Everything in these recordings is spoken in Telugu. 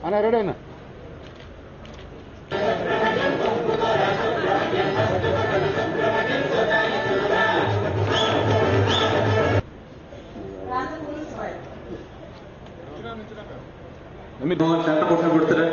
అన్న రెడీ అన్న సెంటర్ కోసం కొడుతురా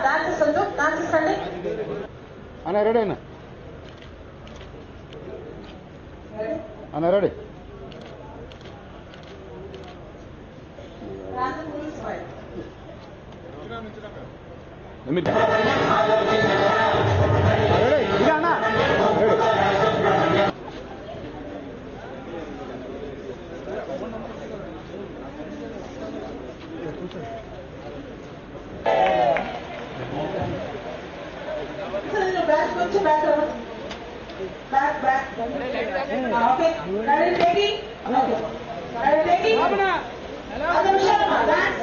డాన్సర్స్ వద్దు, డాన్సర్స్ అండి. అన్న రెడీ అన్న రెడీ. కొంచెం back back okay. Ready taking ready taking అదే విషయం dance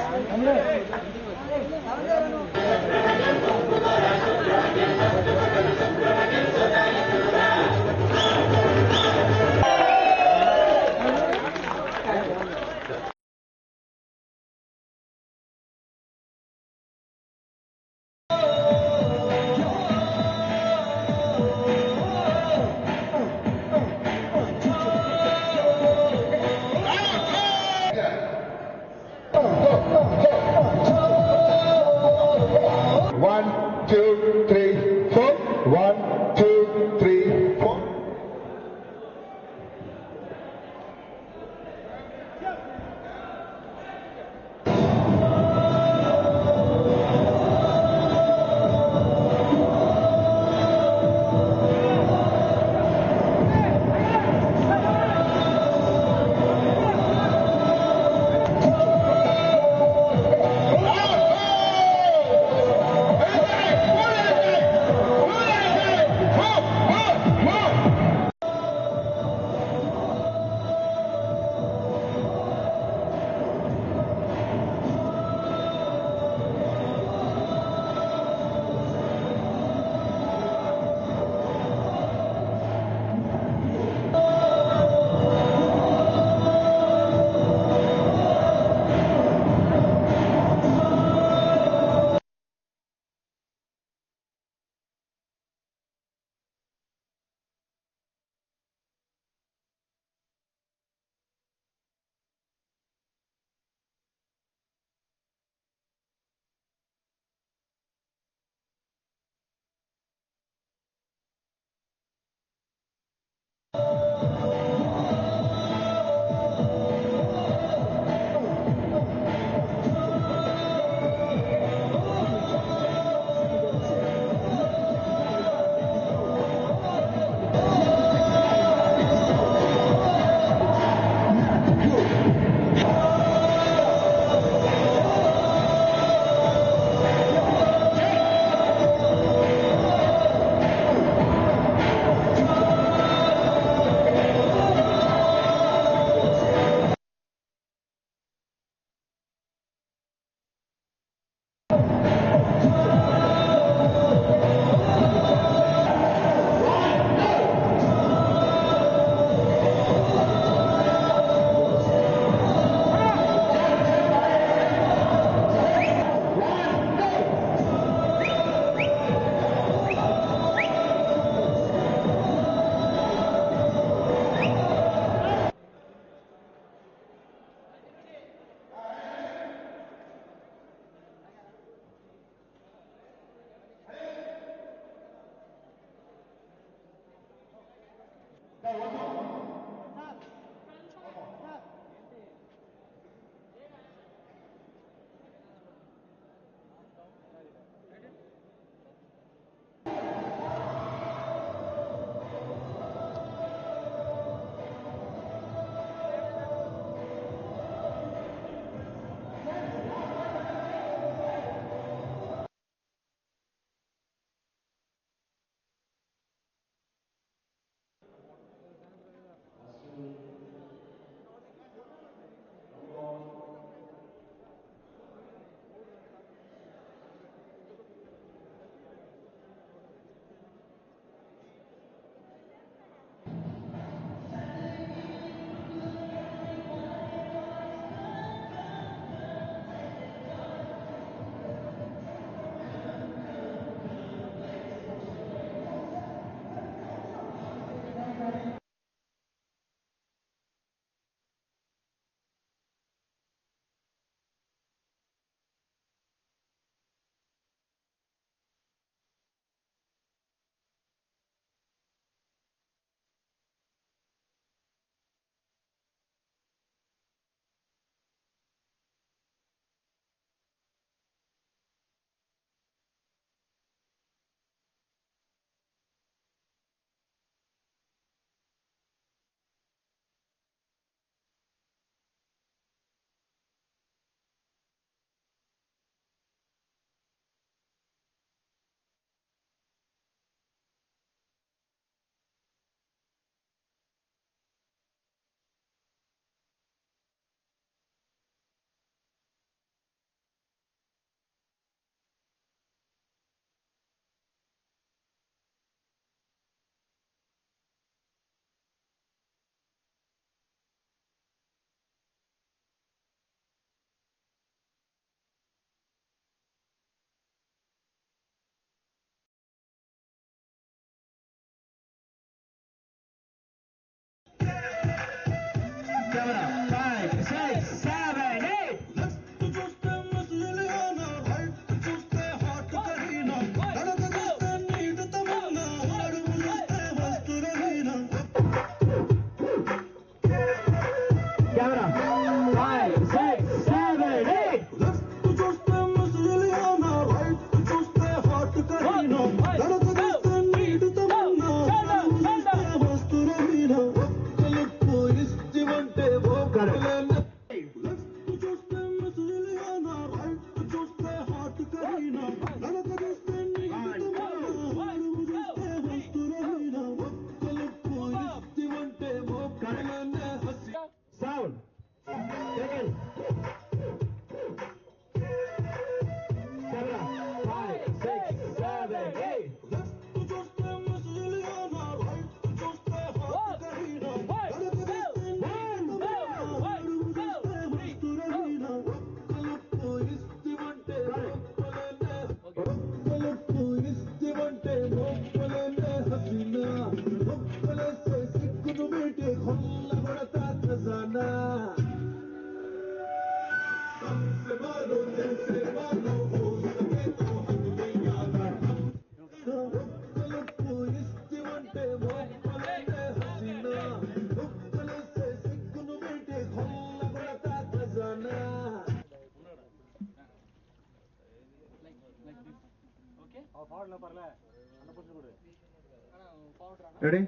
ready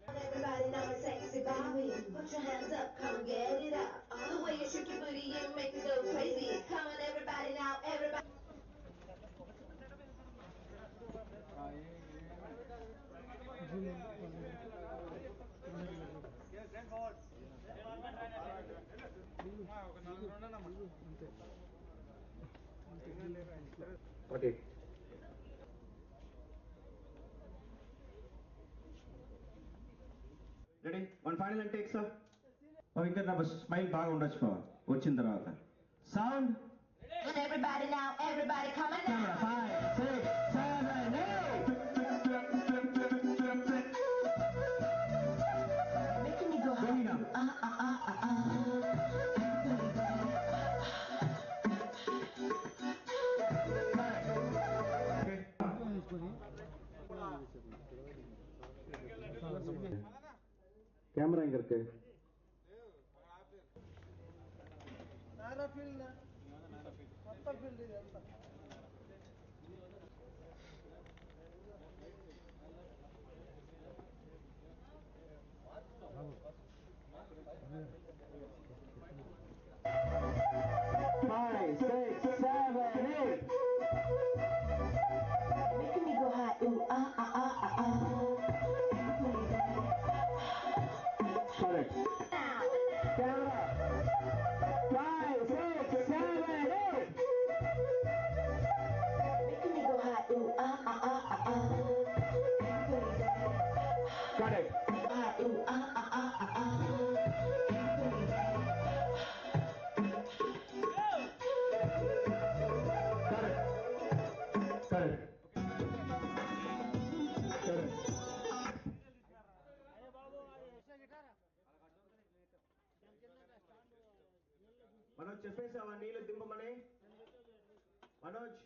Everybody know it's sexy Bobby. Put your hands up, come get it up. The way you shake your booty, you make it go crazy. Come on, everybody now, everybody. Okay. Ready one final and take sir ఇంకా నా స్మైల్ బాగా ఉండొచ్చు బావ వచ్చిన తర్వాత sound And everybody now, everybody coming now. 5 6 7 8 Making me go Bring it hot. up. Camera angle के Making me go hot. Ooh, Correct. Camera. 5 6 7 8 Making me go hot. Ooh, Correct. hot. Ooh, Correct. Correct. Correct. Manoj చెప్పేసావా నీళ్ళు దింపమని మనోజ్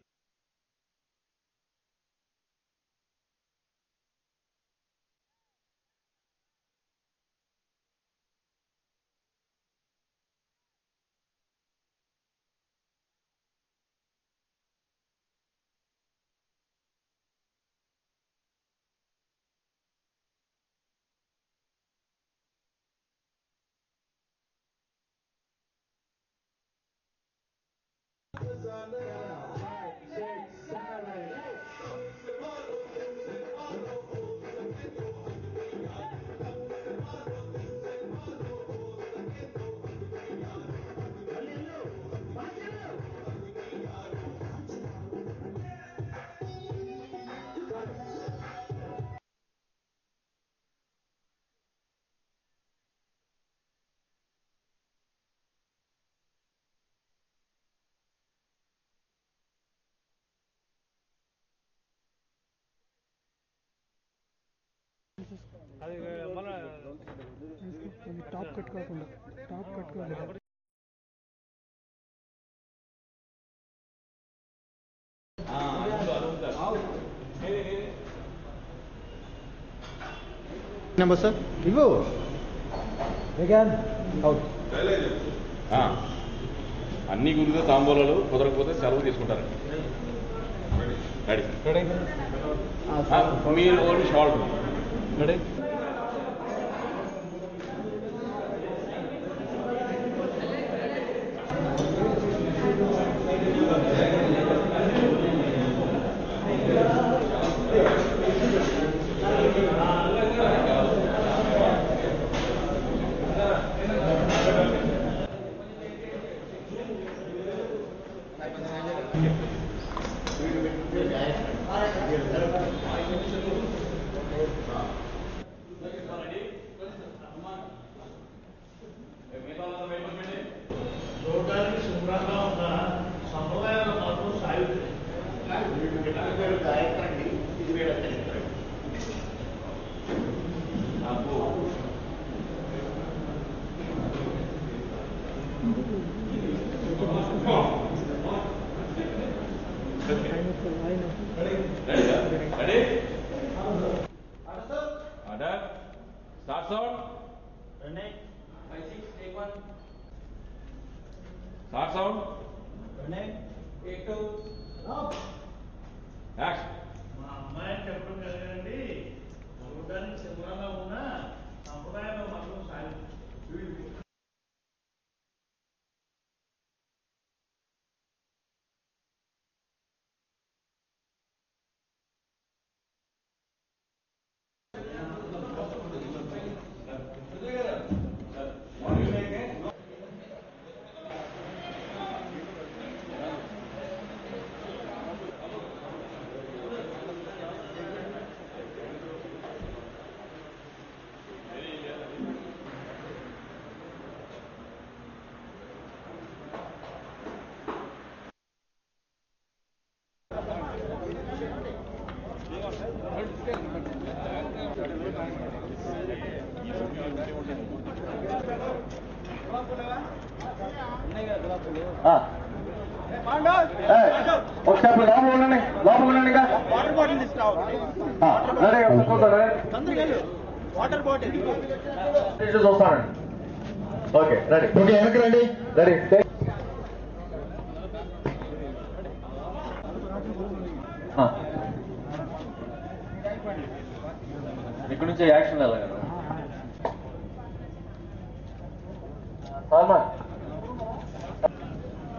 టాప్ కట్టుకోకుండా టాప్ కట్టుకోవాలి నెంబర్ సార్ ఇవ్వు అవుట్ అన్ని గురితో తాంబూలాలు కుదరకపోతే సెలవు తీసుకుంటారు రెడీ మీరు ఓన్లీ షాల్ట్ ready Ready? Order. Start sound. Running. 5, 6, take 1. Start sound. Running. 8, 2. Action. మా అమ్మాయిని చెప్పడం కదండి చూడడానికి సింహంగా ఉన్న సంప్రదాయంలో మాత్రం సాయం ఒకసారి లోపల ఉండండి, లోపల ఉండండి. ఇంకా వాటర్ బాటిల్ తీసుకురావాలి. వాటర్ బాటిల్ చూస్తానండి. Okay ready. ఓకే వెనక్కి రండి. రెడీ. ఇక్కడ నుంచి యాక్షన్ వెళ్ళాలి కదా.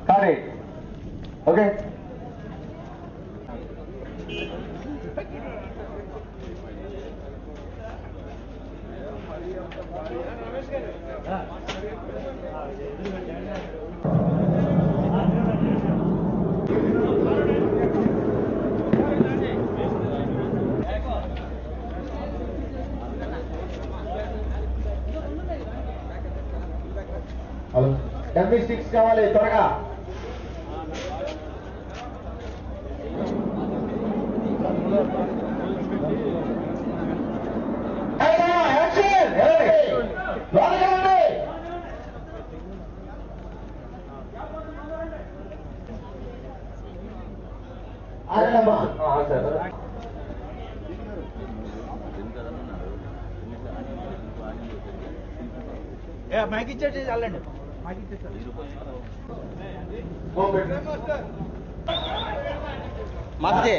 కానీ ఓకే హలో డబ్బీ స్టిక్స్ కావాలి త్వరగా. మ్యాగీ ఇచ్చేసి చాలండి. మ్యాగీ ఇచ్చేసారు. మధ్య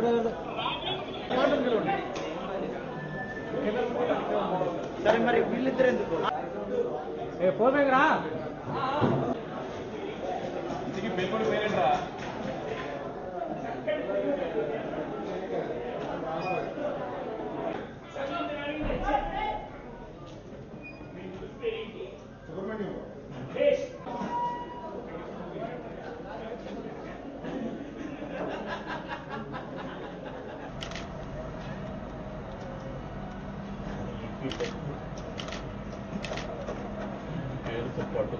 కాదు సరే మరి వీళ్ళిద్దరు ఎందుకు? పోమేగరా ఇంటికి పెళ్ళిపడి పేరేంట్రా? పేరుతో పాటు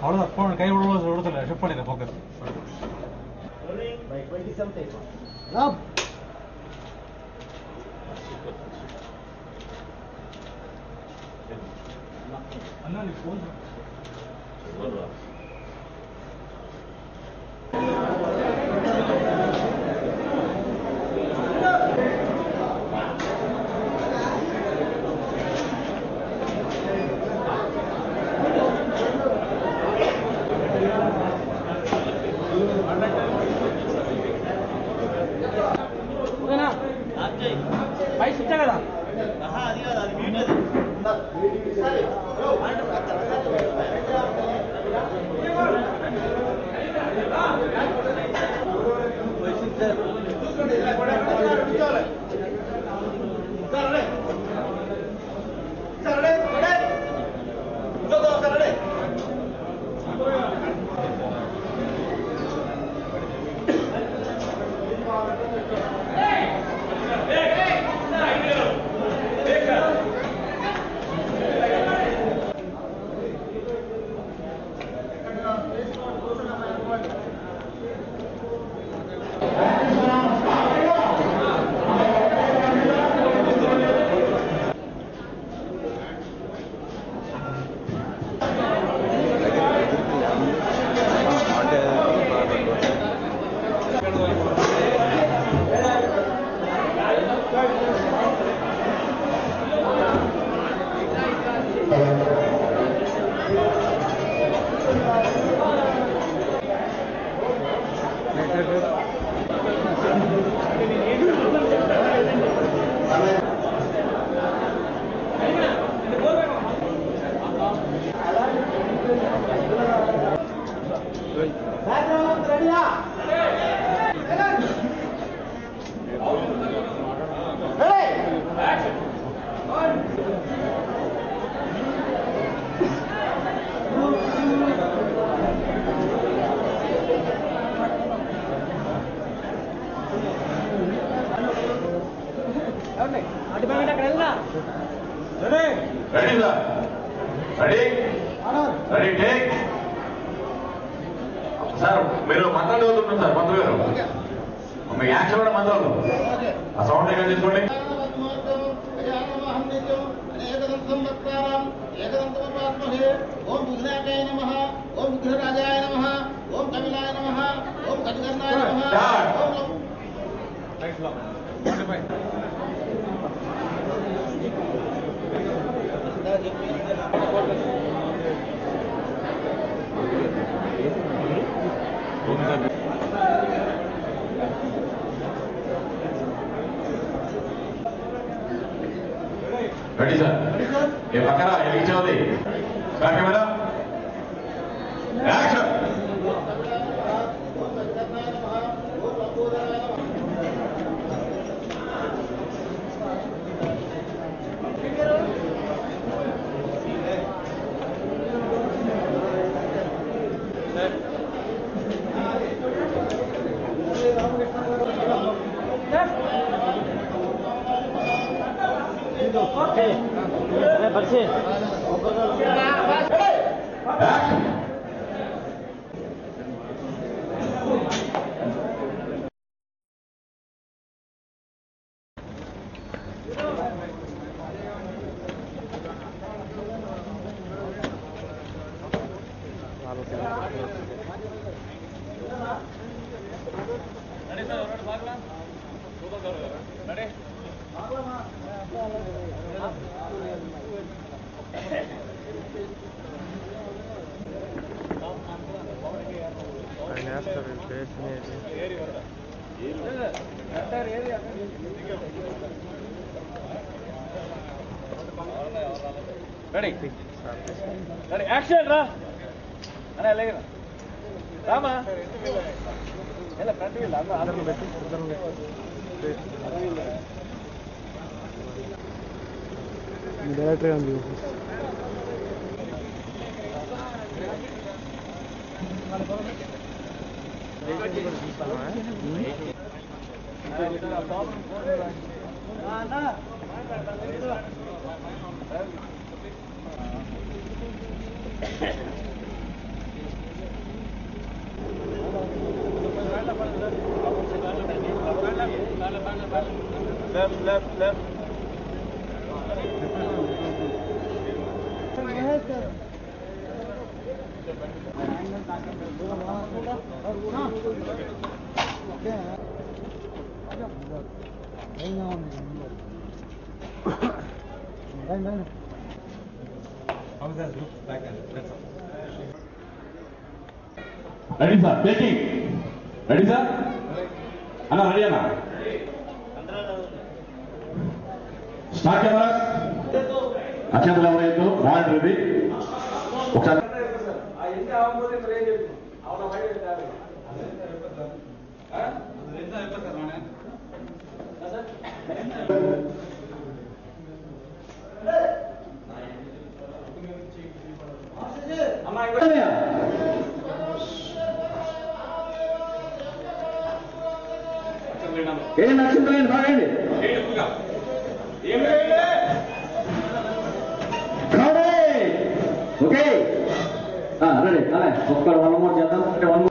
ಅವಳ ಫೋನ್ ಕೈ ಹೊಡೋದಿಲ್ಲ ಶಿಫ್ಟ್ ಫೋಕಸ್ ಅನ್ನ ಫೋನ್ సార్ మీరు మంత్రాలు చదువుతున్నారు సార్ మంత్రులు గారు మీ యాక్షన్ కూడా మంత్రాలు ఆ సౌండ్ దగ్గర తీసుకోండి. ఓం బుధనాకాయ నమః ఓం బుధరాజాయ నమః ఓం కపిలాయ నమః ఓం గజకర్ణాయ నమః రెడీ సార్ ఏ పక్కన ఎలిగించేది camera action. Ready ready action రా అనే లేగరా రామా ఎలా ఫ్రంట్ వీల్ అందరూ పెట్టి డైరెక్టర్ అండి left ready sir, taking. Ready sir అన్న, రెడీ అన్న. Start camera. అత్యంత ఎవరైతే మానిటర్ ఇది ఒకసారి ఏం నచ్చిందండి బాగండి. ఓకే రెడీ అలా ఒక్కరు 1 more చేద్దాం. అంటే 1 more.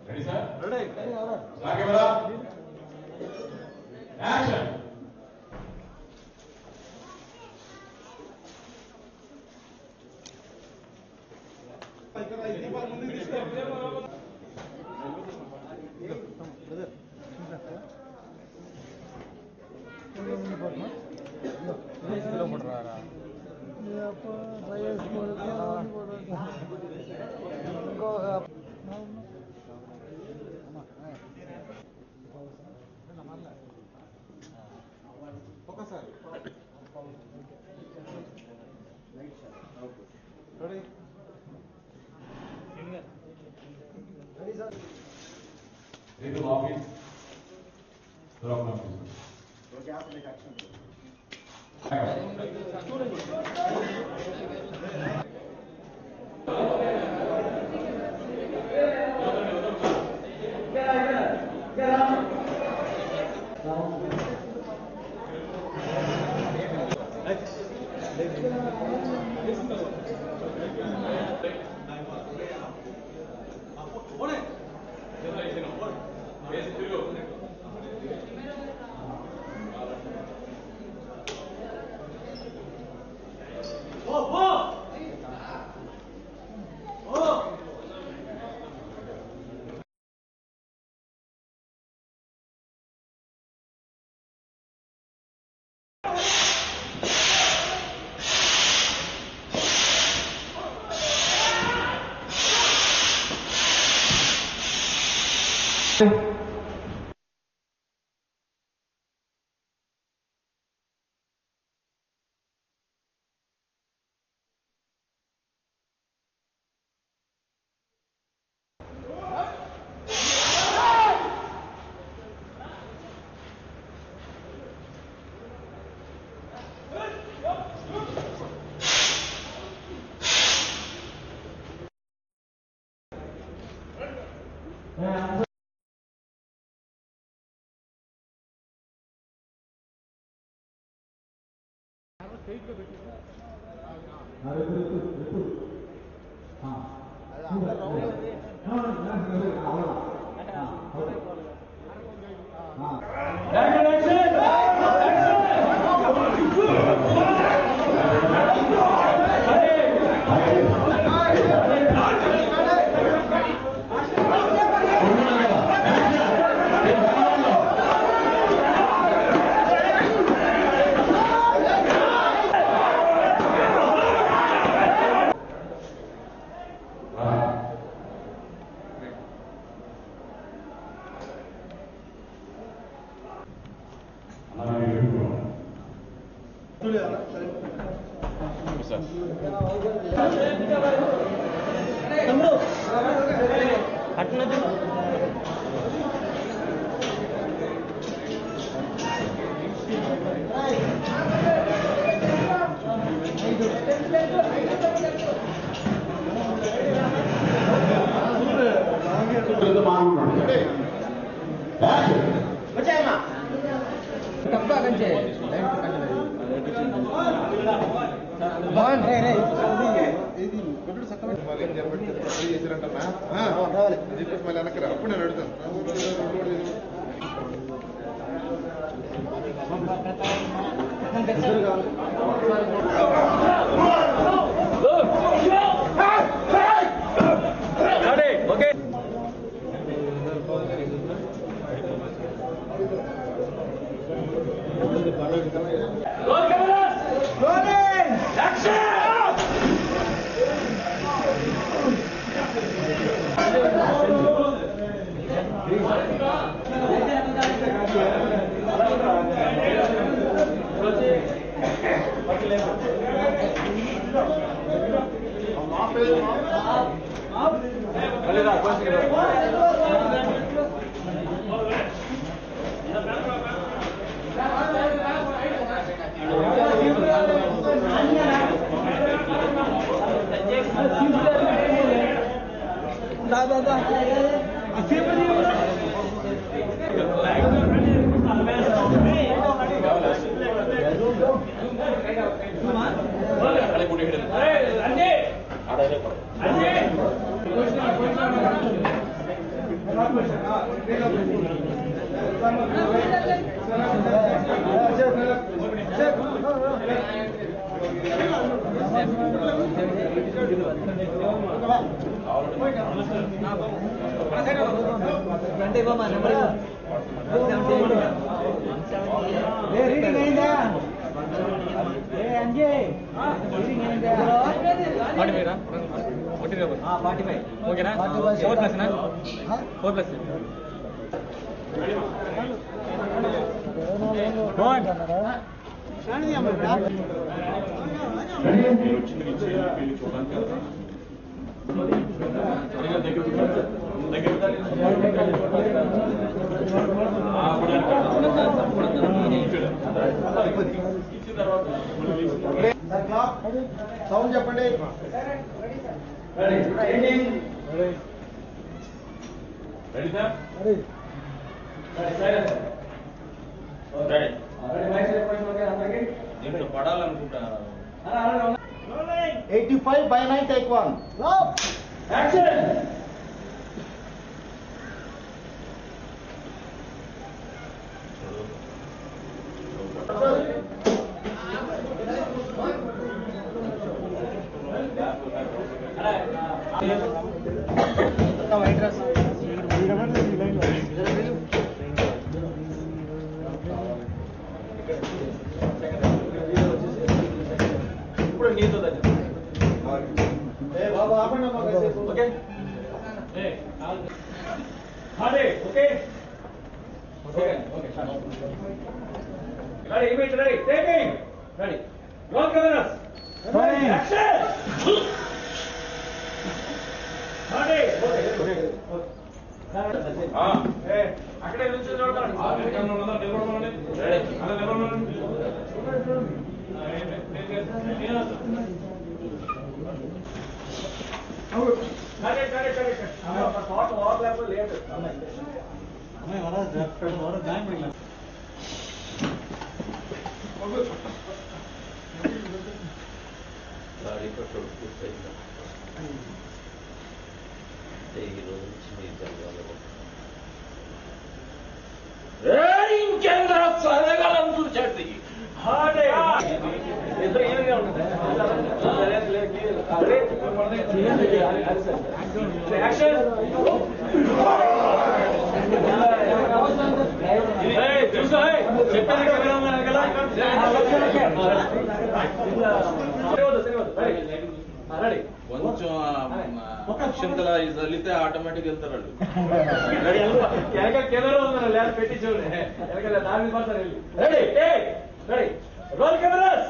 Ready sir, start camera. Action. Into office. Sound చెప్పండి. పడాలనుకుంటా 85 by 9 take 1. అక్కడే నుంచి చూడండి కొంచెం అక్షంతల చల్లితే ఆటోమేటిక్ వెళ్తారు వాళ్ళు. కెమెరా ఉందా లేదా పెట్టి చూడండి దాని మాత్రం రెడీ రెడీ రోల్ కెమెరాస్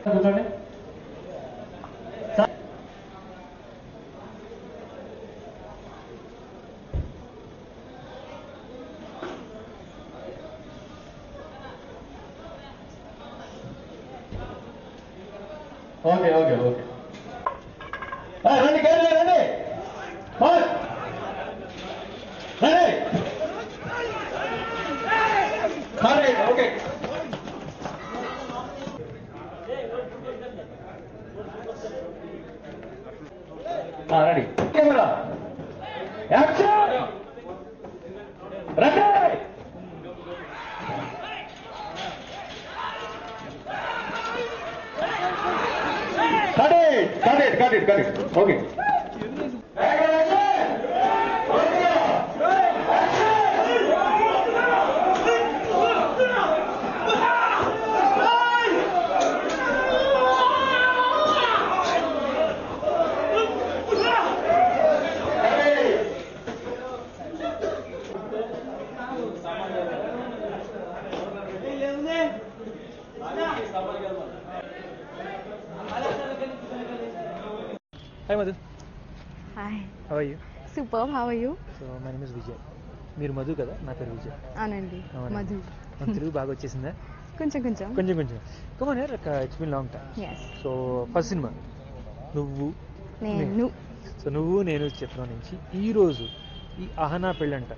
కూర్చోండి. ఓకే ఓకే ఓకే రండి కేరళ రండి ఓకే రెడీ కెమెరా యాక్షన్ రండి got it. Okay. Hi Madhu. Hi. How are you? Superb. How are you? So my name is Vijay. మీరు మధు కదా, నా పేరు విజయ్. అవునండి, మధు. మన తెలుగు బాగా వచ్చేసిందా? కొంచెం. Come on here, it's been long time. Yes. So first cinema నువ్వు నేను. సో నువ్వు నేను చిత్రం నుంచి ఈ రోజు ఈ Ahana Pellanta.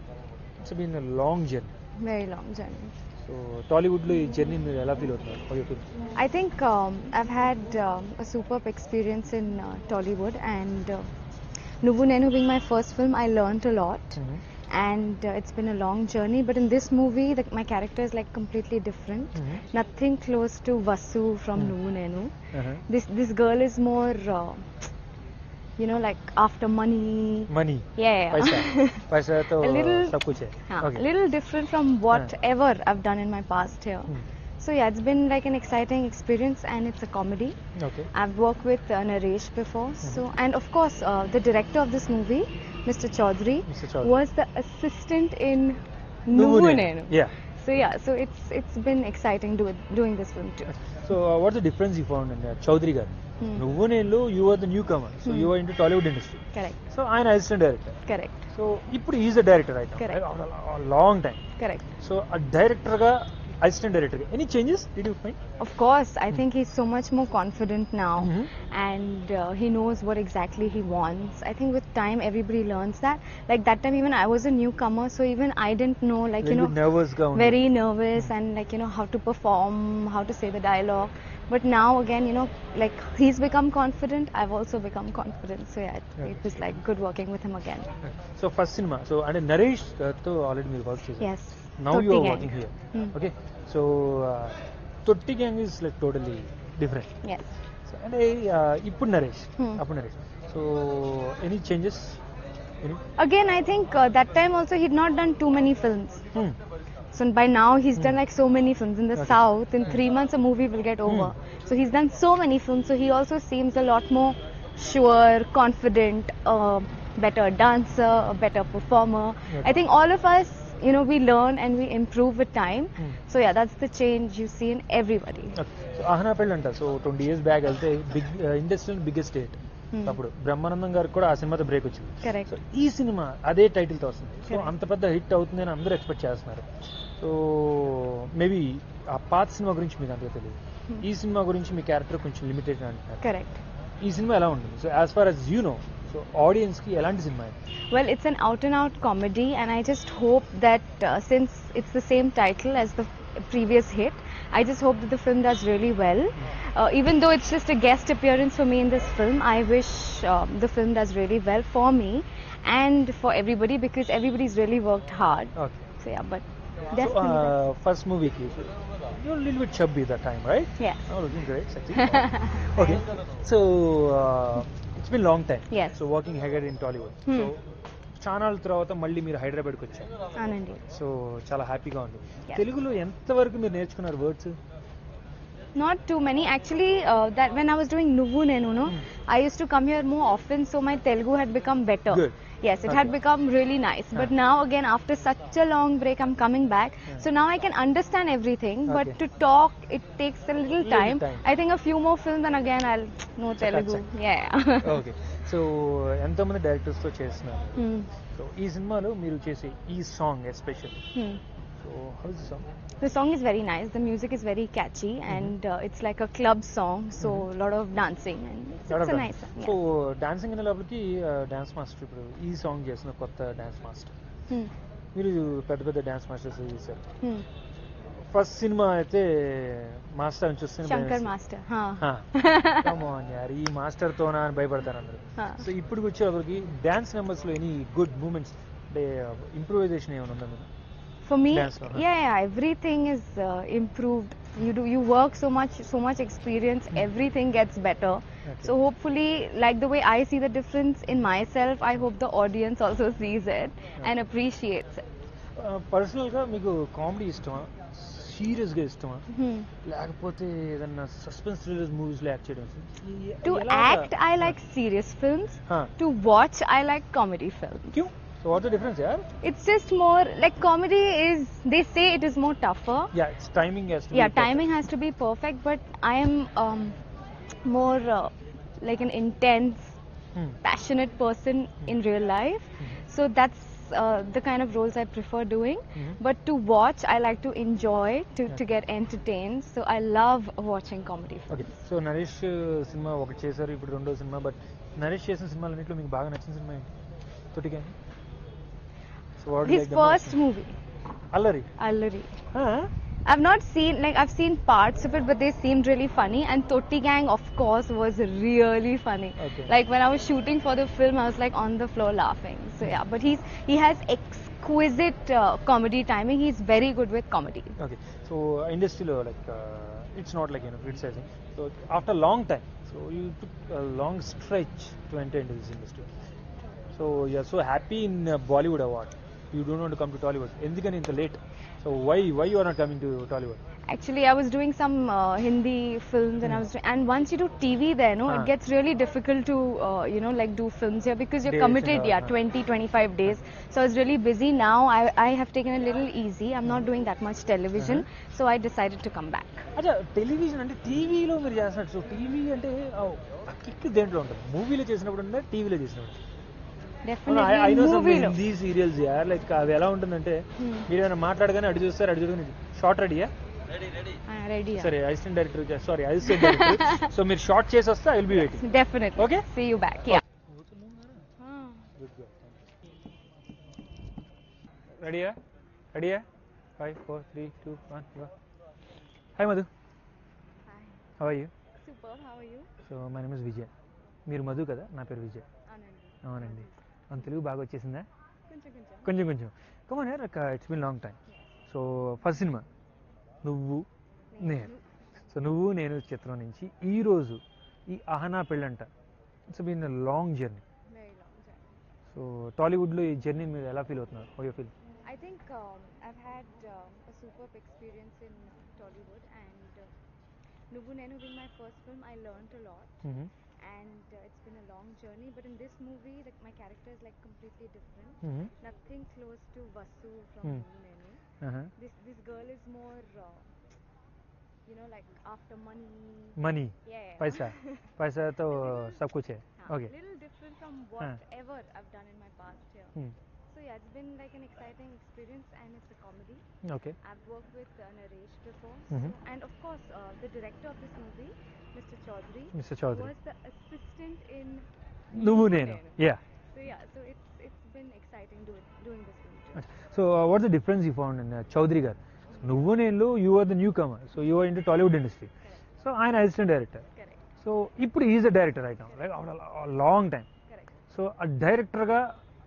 It's been a long journey. Very long journey. So టాలీవుడ్లో ఈ జర్నీ మీరు ఎలా ఫీల్ అవుతున్నారు? I think I've had a superb experience in Tollywood, and Nuvu Nenu being my first film, I learnt a lot. And it's been a long journey, but in this movie my character is like completely different. Nothing close to Vasu from Nuvu Nenu. This girl is more like after money. Yeah. Paisa to a little sab kuch hai. Okay. A little different from whatever I've done in my past here. So yeah, it's been like an exciting experience, and it's a comedy. Okay. I've worked with Naresh before, so and of course the director of this movie, Mr. Chaudhary, was the assistant in Nuvu Nenu. Yeah. So it's been exciting doing this film too. So what's the difference you found in Chaudhary garu? Nuvu Nenu, you are the newcomer, so you are into Tollywood industry. Correct. So I am an assistant director. Correct. So ఇప్పుడు he is a director right now. Correct. A long time. Correct. So a director గా assistant director. Any changes did you find? Of course, I think he's so much more confident now, Mhm. and he knows what exactly he wants. I think with time everybody learns that. Like that time even I was a newcomer, so even I didn't know, like, you know, nervous ga undi. very nervous and like, you know, how to perform, how to say the dialogue. But now again, you know, like he's become confident, I've also become confident. So yeah, it was like good working with him again. So first cinema, so and Naresh తో already మీరు వర్క్ చేశారు. Yes. Now Totti you are Gang. working here. Hmm. Okay. So Totti Gang is like totally different. Yes. So, and ఇప్పుడు నరేష్ అప్పుడు Naresh. So any changes? Any? Again, I think that time also he'd not done too many films. Hmm. So by now he's done like so many films in the Okay. south. In 3 months a movie will get over. So he's done so many films. So he also seems a lot more sure, confident, better dancer, a better performer. Okay. I think all of us, you know, we learn and we improve with time. So yeah, that's the change you see in everybody. So Ahana Pellanta. So 20 years back వెళ్తే బిగ్ ఇండస్ట్రియల్ బిగ్గెస్ట్ హిట్. అప్పుడు బ్రహ్మానందం గారికి కూడా ఆ సినిమాతో బ్రేక్ వచ్చింది. Correct. సో ఈ సినిమా అదే టైటిల్ తో వస్తుంది. సో అంత పెద్ద హిట్ అవుతుందని అందరూ ఎక్స్పెక్ట్ చేస్తున్నారు. సో మేబీ ఆ పాత సినిమా గురించి మీకు అంతగా తెలియదు. ఈ సినిమా గురించి మీ క్యారెక్టర్ కొంచెం లిమిటెడ్ అంటున్నారు. Correct. ఈ సినిమా ఎలా ఉంటుంది? So as far as you know, so audience కి ఎలాంటి సినిమా ఇది? Well, it's an out and out comedy, and I just hope that since it's the same title as the previous hit, I just hope that the film does really well. Even though it's just a guest appearance for me in this film, I wish the film does really well for me and for everybody, because everybody's really worked hard. Okay. So yeah, but So definitely. first movie ki you're a little bit chubby that time, right? Yeah. Oh, looking great, sexy. Okay. So it's been long time. Yes. So working ahead in Tollywood. So చానాల తర్వాత మళ్ళీ మీరు హైదరాబాద్కి వచ్చారు. Anandi. సో చాలా హ్యాపీగా ఉంది. Yes. తెలుగులో ఎంతవరకు మీరు నేర్చుకున్నారు words? Not too many. Actually, that when I was doing Nuvu Nenu, no, I used to come here more often, so my Telugu had become better. Good. Yes, it had become really nice. But now again, after such a long break, I'm coming back. So now I can understand everything, but Okay. to talk, it takes a little Little time. time. I think a few more films, and again I'll know Telugu. check. Yeah. Okay. So ఎంతోమంది డైరెక్టర్స్తో చేస్తున్నారు. Hmm. సో ఈ సినిమాలో మీరు చేసే ఈ song especially, Hmm. So how is the song? The song is very nice. The music is very catchy, and it's like a club song, so a lot of dancing, and it's a nice song. So Yeah. Dancing అనే లోపలికి డాన్స్ మాస్టర్ ఇప్పుడు ఈ సాంగ్ చేసిన కొత్త డాన్స్ మాస్టర్. Hmm. మీరు పెద్ద పెద్ద డాన్స్ మాస్టర్స్ చేశారు. Hmm. ఫస్ట్ సినిమా అయితే మాస్టర్ అని చూస్తే Shankar Master. Huh. యార్ ఈ మాస్టర్ తోనా అని భయపడతారు అందరూ. సో ఇప్పుడు వచ్చేవరకు డాన్స్ నెంబర్స్ లో ఎనీ గుడ్ మూమెంట్స్ అంటే ఇంప్రూవైజేషన్ ఏమైనా ఉందా మీరు? For me, Dance, yeah, everything is improved. You work so much experience, everything gets better. Okay. So hopefully, like the way I see the difference in myself, I hope the audience also sees it and appreciates it. Personal గా మీకు కామెడీ ఇష్టమా, సీరియస్ గా ఇష్టమా, Hmm. లేకపోతే ఏదన్నా సస్పెన్స్ థ్రిల్లర్ మూవీస్ లో యాక్ట్ చేయడం? To act, I like serious films. Huh. To watch, I like comedy films. So what the difference యార్? It's just more like comedy is. They say it is more tougher. Yeah it's timing has to Yeah, timing has to be perfect, but I am more like an intense, passionate person in real life. So that's the kind of roles I prefer doing. But to watch, I like to enjoy, to get entertained. So I love watching comedy films. Okay. So Naresh cinema ఒకటి చేశారు, ఇప్పుడు రెండో సినిమా. బట్ నరేష్ చేసిన సినిమాలన్నింటిలో మీకు బాగా నచ్చిన సినిమా ఏంటి? తొట్టిగా. So what His first movie, అల్లరి. Allari. I've not seen, like I've seen parts of it, but they seemed really funny. And Totti Gang, of course, was really funny. Okay. Like when I was shooting for the film, I was like on the floor laughing. So yeah, but he has exquisite comedy timing. He's very good with comedy. Okay. So ఇండస్ట్రీలో like it's not like criticising. So after long time, so you took long stretch to enter in this industry. So you are so happy in Bollywood award, you don't want to come to Tollywood. ఎందుకని ఇంత late? So why you are not coming to Tollywood? Actually, I was doing some Hindi films, and I was and once you do TV there, no, it gets really difficult to like do films here, because you're Days committed, and all, yeah, 20-25 days. So I was really busy. Now I have taken a little easy. I'm not doing that much television, so I decided to come back. అచ్చా, టెలివిజన్ అంటే టీవీలో మీరు చేస్తున్నట్టు. సో టీవీ అంటే కిక్ దేంట్లో ఉంటుంది? మూవీలో చేసినప్పుడు ఉందా, టీవీలో చేసినప్పుడు? Definitely I know some movie lo. Hindi serials యార్, లైక్ అవి ఎలా ఉంటుందంటే మీరు ఏమైనా మాట్లాడగానే అడి చూస్తారు, అడి చూడగానే షార్ట్ రెడీయా రెడీ సరే assistant director sorry assistant director so మీరు షార్ట్ చేసి వస్తే I will be waiting definitely Okay. See you back yeah రెడీయా 5 4 3 2 1 hi Madhu how are you super how are you so my name is Vijay మీరు మధు కదా నా పేరు విజయ్ అవునండి మన తెలుగు బాగా వచ్చేసిందా కొంచెం కొంచెం కమాన్ యార్ it's been long time so first cinema నువ్వు నేను సో నువ్వు నేను చిత్రం నుంచి ఈరోజు ఈ Ahana Pellanta it's been long journey so టాలీవుడ్లో ఈ జర్నీ మీరు ఎలా ఫీల్ అవుతున్నారు how you feel I think I've had a superb experience in Tollywood, and Nuvu Nenu being my first film, I learnt a lot, and it's been a long journey. But in this movie, like my character is like completely different. Nothing close to Vasu from Nuvu Nenu. This girl is more, like after money. Yeah. पैसा तो सब कुछ है. Okay. Little different from whatever I've done in my past here. So yeah, it's been like an exciting experience, and it's a comedy. Okay. I've worked with Naresh before, and of course the director of this movie, Mr. Chaudhary, was the assistant in Nuvu Nenu. Yeah. So it's been exciting doing this film too. So what's the difference you found in Chaudhary gar? Nuvu Nenu, you are the newcomer, so you are into Tollywood industry. So I am assistant director. Correct. So ఇప్పుడు he is a director right now, like after a long time. Correct. So a director గా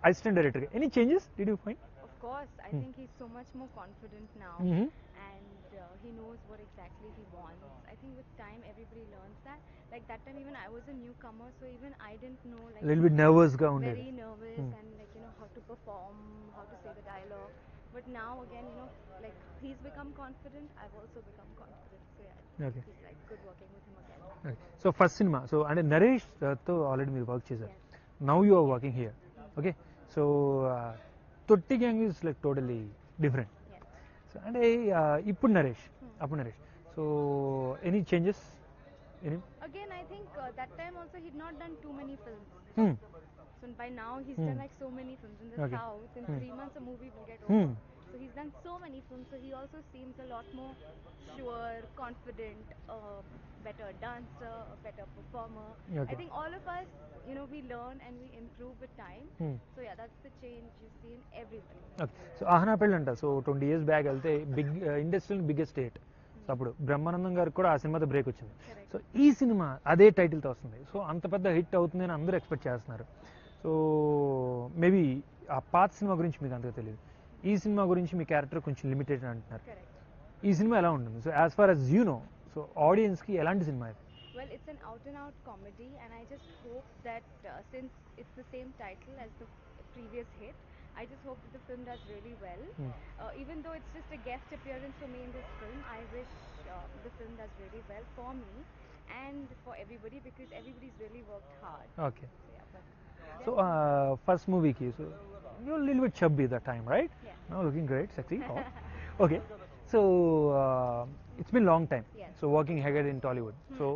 assistant director గా any changes did you find? Of course, I think he's so much more confident now, and he knows what exactly he wants. I think with time everybody learns that. Like that time even I was a newcomer, so even I didn't know, like A little bit nervous గా ఉండేది. very nervous and like how to perform, how to say the dialogue. But now again, like he's become confident, I've also become confident. So yeah, Okay. it's like good working with him again. Okay. So first cinema, so అంటే నరేష్ తో ఆల్రెడీ మీరు వర్క్ చేశారు. Now you are working here. Okay. So తొట్టి gang is like totally different. So అంటే ఇప్పుడు నరేష్ అప్పుడు Naresh. So any changes? Again, I think that time also he'd not done too many films. So by now he's done like so many films in the Okay. south. In 3 months a movie will get over. So he's done so many films. So he also seems a lot more sure, confident, better dancer, a better performer. Okay. I think all of us, we learn and we improve with time. So yeah, that's the change you see in everybody. Okay. So Ahana Pellanta. So 20 years back వెళ్తే big industrial biggest hit. So అప్పుడు బ్రహ్మానందం గారికి కూడా ఆ సినిమాతో బ్రేక్ వచ్చింది. సో ఈ సినిమా అదే టైటిల్తో వస్తుంది. సో అంత పెద్ద హిట్ అవుతుందని అందరూ ఎక్స్పెక్ట్ చేస్తున్నారు. సో మేబీ ఆ పాత సినిమా గురించి మీకు అంతగా తెలియదు. ఈ సినిమా గురించి మీ క్యారెక్టర్ కొంచెం లిమిటెడ్ అంటున్నారు. ఈ సినిమా ఎలా ఉంటుంది? So as far as you know, so ఆడియన్స్కి ఎలాంటి సినిమా ఇది? Well, it's an out-and-out comedy, and I just hope that since it's the same title as the previous hit, I just hope that the film does really well. Even though it's just a guest appearance for me in this film, I wish the film does really well for me and for everybody, because everybody's really worked hard. Okay. So, So first movie ki, so you're a little bit chubby that time, right? Yeah. Now looking great, sexy, hot. Okay. So it's been long time. Yes. So working ahead in Tollywood. So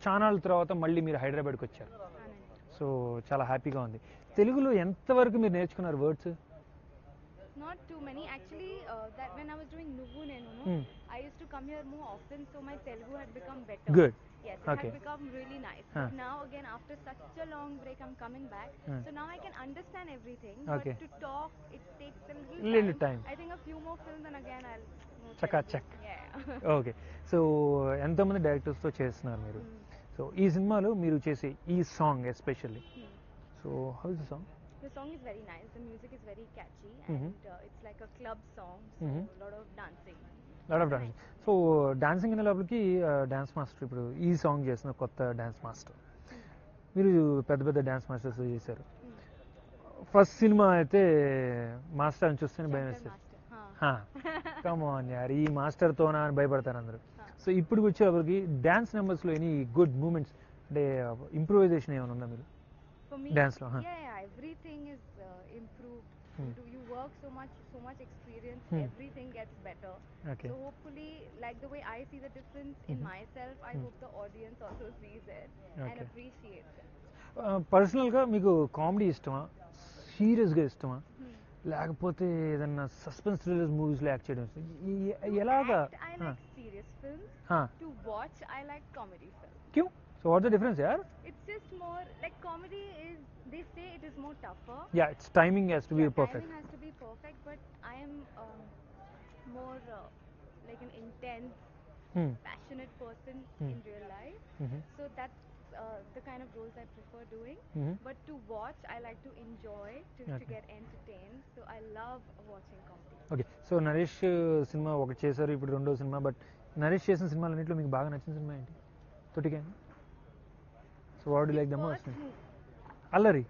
channel తర్వాత మళ్ళీ మీరు హైదరాబాద్కి వచ్చారు. సో చాలా హ్యాపీగా ఉంది. తెలుగులో ఎంతవరకు మీరు నేర్చుకున్నారు words? Not too many. Actually, that when I was doing Nuvu Nenu, I used to come here more often, so my Telugu had become better. Good. Yes, it Okay. had become really nice. But now again, after such a long break, I'm coming back. So now I can understand everything. Okay. But to talk, it takes a Little time. I think a few more films, and again I'll know చకాచక్. Telugu. Yeah. Okay. So ఎంతోమంది డైరెక్టర్స్తో చేస్తున్నారు మీరు. సో ఈ సినిమాలో మీరు చేసే ఈ song especially, so how is the song? The song is very nice. The music is very catchy, and it's like a club song, so a lot of dancing. Lot of dancing. So dancing అనే లోపలికి డాన్స్ మాస్టర్, ఇప్పుడు ఈ సాంగ్ చేసిన కొత్త డాన్స్ మాస్టర్. మీరు పెద్ద పెద్ద డాన్స్ మాస్టర్స్ చేశారు. ఫస్ట్ సినిమా అయితే మాస్టర్ అని చూస్తేనే భయం వేస్తుంది. కమ్ ఆన్ యార్, ఈ మాస్టర్తోనా అని భయపడతారు అందరూ. సో ఇప్పుడు వచ్చేటప్పటికి డాన్స్ నెంబర్స్లో ఎనీ గుడ్ మూమెంట్స్, అంటే ఇంప్రూవైజేషన్ ఏమైనా ఉందా మీరు For me, డాన్స్లో? everything is improved. You work so much experience, everything gets better. Okay. So hopefully, like the way I see the difference in myself, I hope the audience also sees it and Okay. appreciates it. పర్సనల్గా మీకు కామెడీ ఇష్టమా, సీరియస్గా ఇష్టమా, లేకపోతే ఏదన్నా సస్పెన్స్ థ్రిల్లర్స్ మూవీస్లో యాక్ట్ చేయడం ఎలాగా I like serious films. Huh. To watch, I like comedy films. క్యూ సో వాట్ ద డిఫరెన్స్ యార్ It's just more like comedy is. They say it is more tougher. Yeah it's timing has to be Yeah, perfect timing has to be perfect, but I am more like an intense, passionate person in real life. So that's the kind of roles I prefer doing. But to watch, I like to enjoy, to Okay. get entertained. So I love watching comedy. Okay so Naresh cinema ఒకటి చేశారు ఇప్పుడు రెండో సినిమా బట్ నరేష్ చేసిన సినిమాలన్నింటిలో మీకు బాగా నచ్చిన సినిమా ఏంటి తొట్టిగా so what do like the most Allari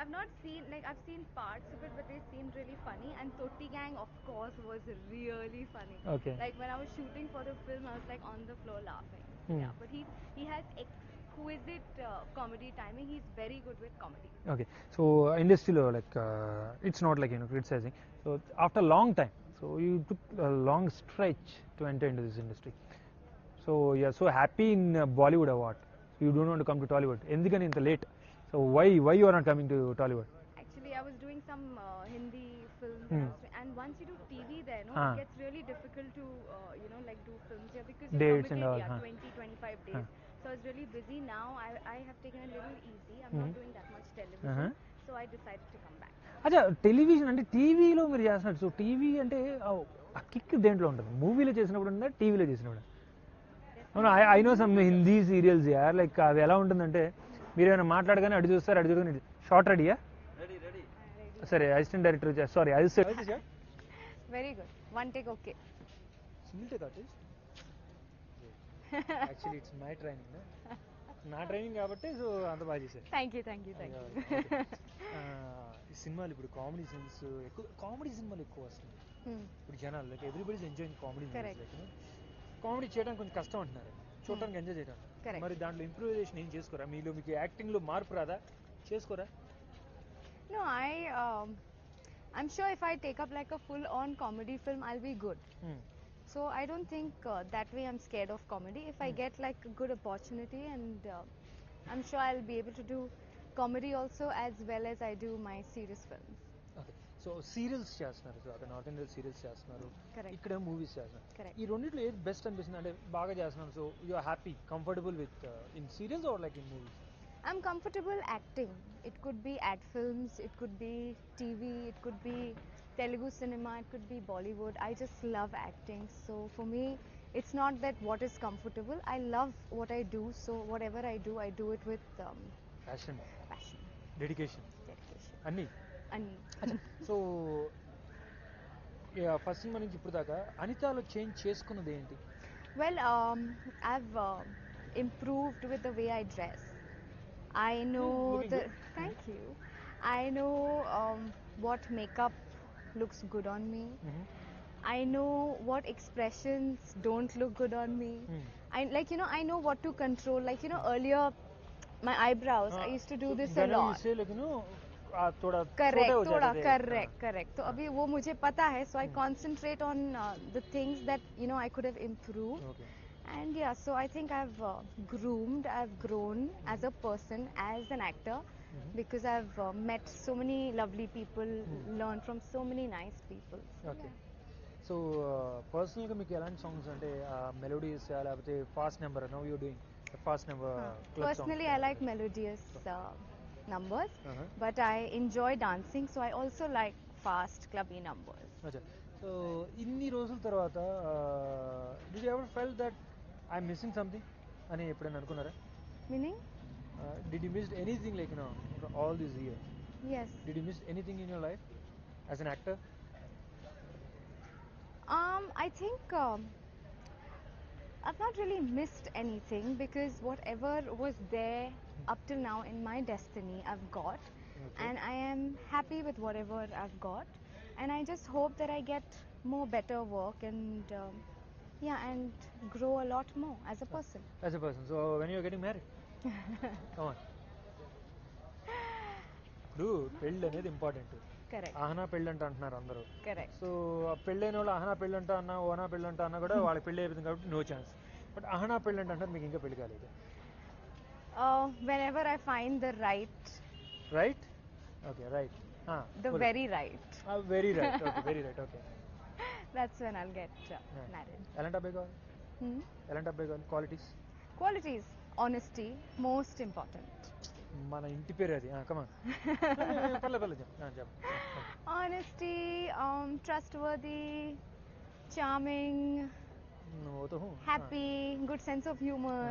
I've not seen, like I've seen parts of it, but they seemed really funny. And Totti Gang, of course, was really funny. Okay. Like when I was shooting for the film, I was like on the floor laughing. Yeah, but he has exquisite comedy timing. He's very good with comedy. Okay so ఇండస్ట్రీలో like it's not like criticising so after long time so you took long stretch to enter in to this industry so you are so happy in Bollywood award you don't want to come to Tollywood ఎందుకని ఇంత late so why you are not coming to Tollywood Actually, I was doing some Hindi films, and once you do TV there, no, Ah. it gets really difficult to, like do films here because Dates you're and committed, all, 20-25 days. So I was really busy. Now I have taken a little easy. I'm not doing that much television. So I decided to come back. అచ్చా టెలివిజన్ అంటే టీవీలో మీరు చేస్తున్నారు సో టీవీ అంటే ఆ కిక్ దేంట్లో ఉంటుంది మూవీలో చేసినప్పుడు ఉందా టీవీలో చేసినప్పుడు అవును I know some Hindi serials యార్ లైక్ అవి ఎలా ఉంటుందంటే మీరు ఏమైనా మాట్లాడగానే అడి చూస్తారు అడి చూడగానే షార్ట్ రెడీయా సరే assistant director sorry assistant Very good. One take, okay. Actually it's my training నా ట్రైనింగ్ కాబట్టి సో అంత బాగా చేశారు Thank you. ఈ సినిమాలు ఇప్పుడు కామెడీ సీన్స్ ఎక్కువ కామెడీ సినిమాలు ఎక్కువ వస్తుంది ఇప్పుడు జనాలు like everybody's enjoying comedy Correct. Comedy చేయడానికి కొంచెం కష్టం అంటున్నారు చూడడానికి ఎంజాయ్ చేయడం Correct. మరి దాంట్లో ఇంప్రూవైజేషన్ ఏం చేసుకోరా మీలో మీకు యాక్టింగ్లో మార్పు రాదా చేసుకోరా No, I'm sure if I take up like a full-on comedy film, I'll be good. So I don't think that way I'm scared of comedy. If I get like a good opportunity, and I'm sure I'll be able to do comedy also as well as I do my serious films. Okay so serials చేస్తున్నారు సో అక్కడ నార్త్ ఇండియన్ సీరియల్స్ చేస్తున్నారు Correct. ఇక్కడ మూవీస్ చేస్తున్నారు Correct. ఈ రెండిట్లో ఏది బెస్ట్ అనిపిస్తుంది అంటే బాగా చేస్తున్నాను so you are happy comfortable with in serials or like in movies I'm comfortable acting. It could be ad films, it could be TV, it could be Telugu cinema, it could be Bollywood. I just love acting. So for me, it's not that what is comfortable. I love what I do. So whatever I do it with passion passion, dedication dedication. అన్నీ And సో ఫస్ట్ సినిమా నుంచి ఇప్పుడు దాకా అనితాలో చేంజ్ చేసుకున్నది ఏంటి well, I've improved with the way I dress. I know looking the. good. Thank you. I know what makeup looks good on me. I know what expressions don't look good on me. I know what to control. Earlier, my eyebrows, I used to do this a lot. Correct. So abhi wo mujhe pata hai, so I concentrate on the things that I could have improved. Okay. And yeah, so I think I've I've grown as a person, as an actor, because I've met so many lovely people, learned from so many nice people. So, okay yeah. So పర్సనల్గా మీకు ఎలాంటి సాంగ్స్ అంటే మెలోడీస్ లేకపోతే fast number now you doing fast number Personally, I like melodious numbers, but I enjoy dancing, so I also like fast, clubby numbers. అచ్చా సో ఇన్ని రోజుల తర్వాత did you ever fell that I'm missing something అని ఎప్పుడైనా అనుకున్నారా Meaning? Did you miss anything like all this year Yes. Did you miss anything in your life as an actor I think I've not really missed anything because whatever was there up till now in my destiny, I've got, and I am happy with whatever I've got, and I just hope that I get more better work and and grow a lot more as a person. As a person so when you're getting married come on ఇప్పుడు పెళ్ళి అనేది ఇంపార్టెంట్ Correct. ఆహనా పెళ్ళి అంట అంటున్నారు అందరూ Correct. సో ఆ పెళ్ళైన వాళ్ళు ఆహనా పెళ్ళి అంట అన్నా ఓనా పెళ్ళి అంట అన్నా కూడా వాళ్ళకి పెళ్ళి అయిపోతుంది కాబట్టి నో ఛాన్స్ బట్ ఆహనా పెళ్ళి అంటే అంటారు మీకు ఇంకా పెళ్ళి కాలేదు Whenever I find the right. Right okay right the very right. Very right. Okay, very right. Okay. That's when I'll get married. ఎలాంటి అబ్బాయి కావాలి? Hmm? ఎలాంటి అబ్బాయి కావాలి? Qualities. Qualities, honesty, most important. మన ఇంటి పేరు అది. కమాన్. పర్లేదు చెప్పు. Honesty, trustworthy, charming, वो तो हूँ. happy, good sense of humor.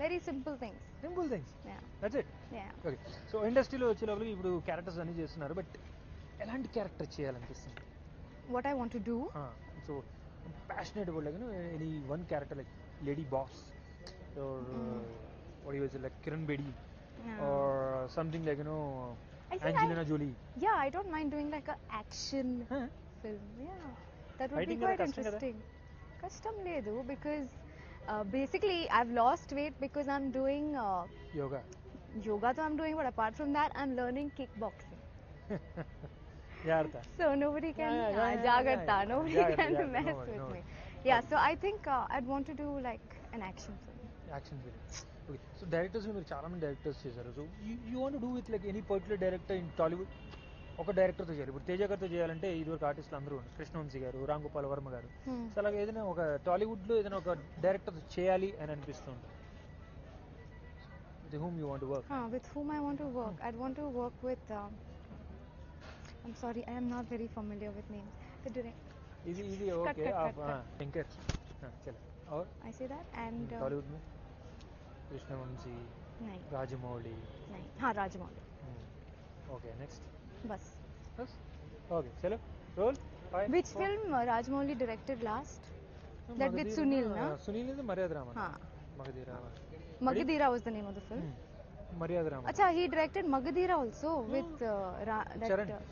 Very simple things. Simple things. Yeah. That's it. Yeah. Okay. So ఇండస్ట్రీలో వచ్చే లోపల ఇప్పుడు క్యారెక్టర్స్ అన్ని చేస్తున్నారు, బట్ ఎలాంటి క్యారెక్టర్ చేయాలనిపిస్తుంది? What I want to do? So passionate about like any one character like lady boss or what you say like Kiran Bedi or something like I think Angelina Jolie. Yeah, I don't mind doing like a action film. Yeah, that would Fighting be quite kada kashtam kada? interesting. Kashtam ledu because basically I've lost weight because I'm doing Yoga. yoga. So I'm doing, but apart from that, I'm learning kickboxing. Jagrata. So nobody can jagrata. Nobody can mess with me. Yeah, so I think I'd want to do like an action film. Action film. Okay. So డైరెక్టర్స్లో మీరు చాలా మంది డైరెక్టర్స్ చేశారు. So you want do with like any particular director in Tollywood? ఒక డైరెక్టర్తో చేయాలి. ఇప్పుడు తేజ గారితో చేయాలంటే ఇదివరకు ఆర్టిస్టులు అందరూ ఉన్నారు. కృష్ణవంశీ గారు, రామ్ గోపాల్ వర్మ గారు. సో అలాగే ఏదైనా ఒక టాలీవుడ్లో ఏదైనా ఒక డైరెక్టర్తో చేయాలి అని అనిపిస్తుంది. With whom you want to work? With whom I want to work? I'd want to work with. I'm sorry, I am not very familiar with names. The director. ఇది ఓకే. శంకర్. చలో. और I say that and. Tollywood में कृष्णवंशी. नहीं. राजमौली. नहीं. हाँ, राजमौली. Okay, next. बस. ओके, चलो. Roll. Which film Rajmouli directed last? That with Sunil, na? Sunil is Maryada Raman. हाँ. Magadhira. Magadhira was the name of the film. Maryada Raman. अच्छा, he directed Magadhira also with that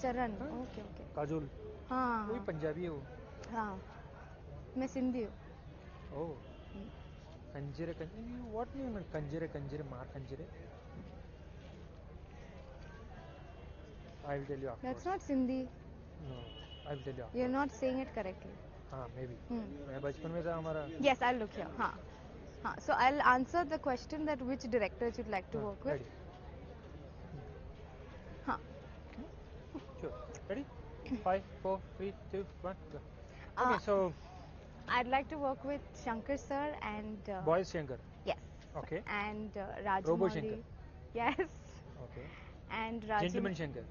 Charan. Okay. Kajol. हाँ. वही पंजाबी है वो. हाँ. मैं सिंधी हूँ. Oh. Kanjire. What mean kanjire, maar kanjire? I will tell you after. That's not Sindhi. No, I will tell you after. You're not saying it correctly. Maybe. मैं बचपन में था हमारा. Yes, I'll look here. हाँ. So I'll answer the question that which directors you'd like to work with. Ready. हाँ. Sure. Ready? 5, 4, 3, 2, 1, go. Okay, so. I'd like to work with Shankar sir and. Boys Shankar. Yes. Okay. And Rajmouli. Robo Shankar. Yes. Okay. And Rajmouli. Gentleman Shankar.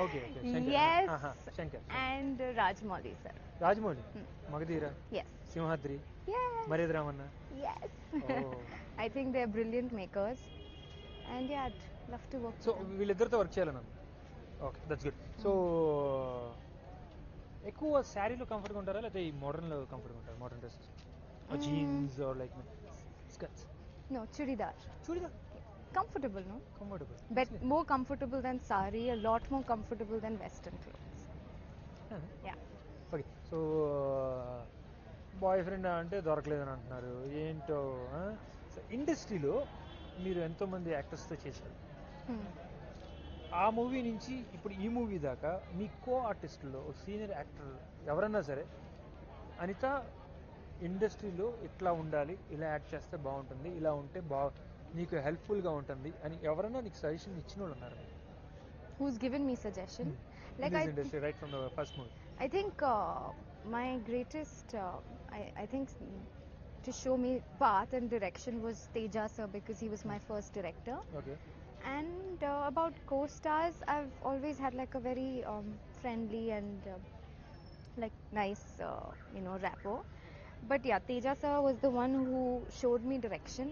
Okay. Shankar. Yes. Shankar. And Rajmouli sir. Rajmouli. Magadhira. Yes. Simhadri. Yes. Maryada Raman. Yes. Oh. I think they're brilliant makers. And yeah, I'd love to work So with them. వీళ్ళిద్దరితో వర్క్ చేయాలన్నా. Okay, that's good. సో ఎక్కువ శారీలో కంఫర్ట్గా ఉంటారా లేకపోతే ఈ మోడర్న్లో కంఫర్ట్గా ఉంటారా? Modern dresses jeans or like skirts? No, chudidar. Churidar. Comfortable, no? Comfortable. But more comfortable than sari, a lot more comfortable than western clothes. Yeah. Okay. So boy friend అంటే దొరకలేదని అంటున్నారు, ఏంటో. సో ఇండస్ట్రీలో మీరు ఎంతోమంది యాక్టర్స్తో చేశారు. ఆ మూవీ నుంచి ఇప్పుడు ఈ మూవీ దాకా మీ కో ఆర్టిస్టులో సీనియర్ యాక్టర్ ఎవరన్నా సరే అనిత ఇండస్ట్రీలో ఇట్లా ఉండాలి, ఇలా యాక్ట్ చేస్తే బాగుంటుంది, ఇలా ఉంటే నీకు హెల్ప్ఫుల్గా ఉంటుంది అని ఎవరన్నా నీకు సజెషన్ ఇచ్చిన వాళ్ళు ఉన్నారు? Who's given me suggestion? Like in this industry, right from the first movie. I think my greatest, I think to show me path and direction was Teja sir because he was my first director. Okay. And about co-stars, I've always had like a very friendly and like nice, rapport. But yeah, Teja sir was the one who showed me direction,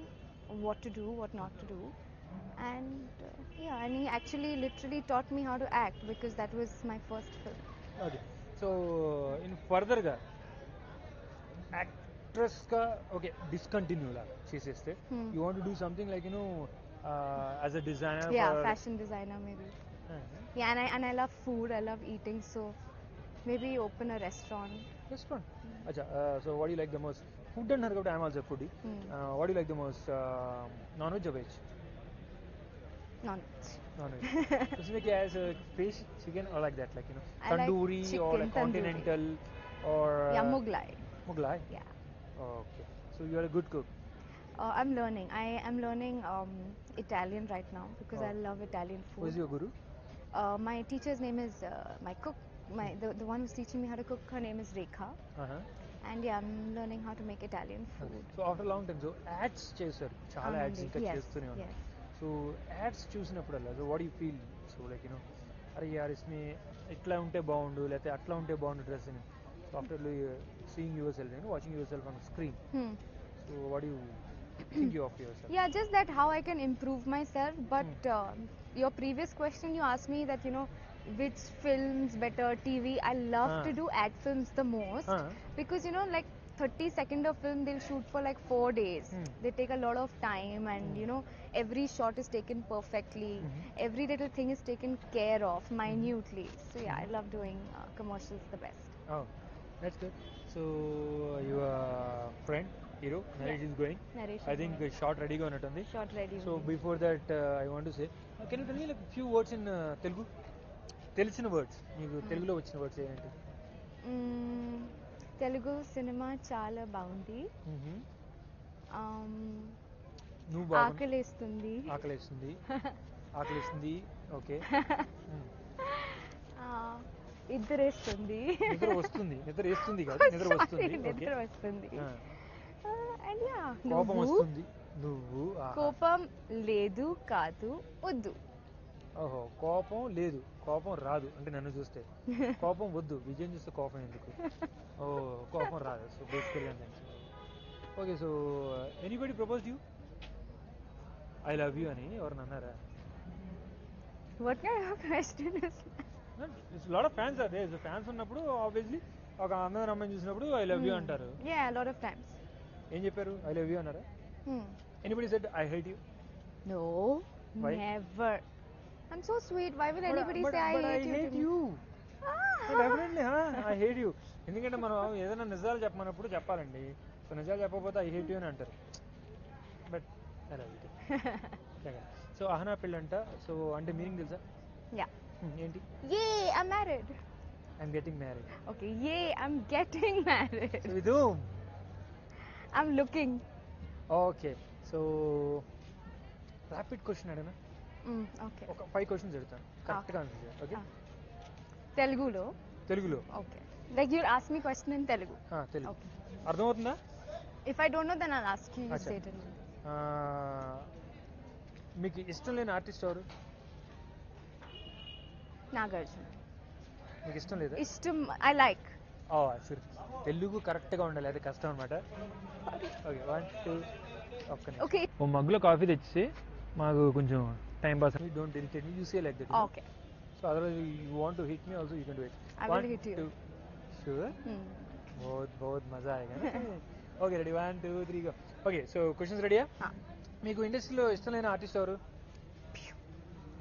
what to do, what not to do. And and he actually literally taught me how to act because that was my first film. Okay. So in further గా యాక్ట్రెస్ గా ఓకే డిస్కంటిన్యూ లాగా చేసేస్తే you want to do something like as a designer. Yeah, fashion designer maybe. Yeah, and I love food, I love eating, so maybe open a restaurant. Acha, so what do you like the most? Food and her, I'm also a foodie. What do you like the most? Non-veg or veg? Non-veg. So इसमें क्या है? Fish, chicken or like that, like tandoori like chicken, or like continental or Mughlai. Mughlai? Yeah. Okay. So you are a good cook. I'm learning. I am learning Italian right now because I love Italian food. Who is your guru? My teacher's name is my cook. The one who's teaching me how to cook. Her name is Rekha. And yeah, I'm learning how to make Italian food. So after long time so ads చేశారు చాలా యాడ్స్ ఇంకా Yes, చేస్తూనే ఉన్నారు. yes. సో యాడ్స్ చూసినప్పుడల్లా so what you feel so like you know అరే యార్ ఇస్మే ఇట్లా ఉంటే బాగుండు లేకపోతే అట్లా ఉంటే బాగుండు dressing so after seeing your self watching your self on screen so what you think you of your self? Yeah, just that how I can improve myself. But your previous question, you asked me that which films better TV. I love to do ad films the most because like 30-second of film they'll shoot for like 4 days. They take a lot of time and every shot is taken perfectly. Every little thing is taken care of minutely. So yeah, I love doing commercials the best. Oh, that's good. So your friend hero Naresh is going. Naresh I is think going. shot ready గా ఉన్నట్టుంది. Shot ready. So before that I want to say can you tell me like few words in Telugu? తెలిసిన వర్డ్స్ మీకు తెలుగులో వచ్చిన వర్డ్స్ ఏంటి? తెలుగు సినిమా చాలా బాగుంది. నువ్వు ఆకలేస్తుంది. ఆకలేస్తుంది ఆకలేస్తుంది ఓకే. నిద్రేస్తుంది. నిద్ర వస్తుంది నిద్ర వేస్తుంది కాదు నిద్ర వస్తుంది. నిద్ర వస్తుంది. అండ్ యా కోపం వస్తుంది. నువ్వు కోపం లేదు కాదు వద్దు. ఓహో కోపం లేదు కోపం రాదు అంటే నన్ను చూస్తే కోపం వద్దు విజయం చూస్తే కోపం ఎందుకు? ఓ కోపం రాదు. సో బేసికల్లీ అంటే okay. So anybody propose you I love you అని ఎవరన్నా అన్నారా? What kind of question is it's lot of fans అదే. సో ఫ్యాన్స్ ఉన్నప్పుడు ఆబ్వియస్లీ ఒక అందమైన అమ్మాయిని చూసినప్పుడు ఐ లవ్ యూ అంటారు. Yeah lot of times. ఏం చెప్పారు? ఐ లవ్ యూ అన్నారా? Anybody said I hate you? No never. I'm so sweet. Why will anybody say I hate you? Definitely, I hate you. ఎందుకంటే మనం ఏదైనా నిజాలు చెప్పమన్నప్పుడు చెప్పాలండి. సో నిజాలు చెప్పకపోతే ఐ హేట్ యూ అని అంటారు. But so Ahana Pellanta. So అంటే మీనింగ్ తెలుసా? యా. ఏంటి? Yay, I'm married. I'm getting married. Okay, yay, I'm getting married. So with whom? I'm looking. Okay. So rapid question అడగనా? ఓకే. ఒక 5 క్వశ్చన్స్ అడుగుతాను కరెక్ట్గా ఆన్సర్ చేయాలి. ఓకే. తెలుగులో? తెలుగులో. Okay. Like you ask me question in Telugu. Telugu. అర్థమవుతుందా? If I don't know then I'll ask you say it in. మీకు ఇష్టం లేని ఆర్టిస్ట్ ఎవరు? నాగార్జున. మీకు ఇష్టం లేదా? ఇష్టం ఐ లైక్. సరే తెలుగు కరెక్ట్గా ఉండాలి అది కష్టం అనమాట. ఓకే 1 2 ఒక్క ఓకే. ఓ మగ్గులో కాఫీ తెచ్చి మాకు కొంచెం time pass. Don't irritate me, you say like that. Okay. So otherwise you want to hit me also you can do it. I will hit you. Sure? बहुत మజా ఆయేగా. Okay ready 1 2 3 go. Okay so questions రెడీయా? మీకు ఇండస్ట్రీలో ఇష్టం లేని ఆర్టిస్ట్ ఎవరు?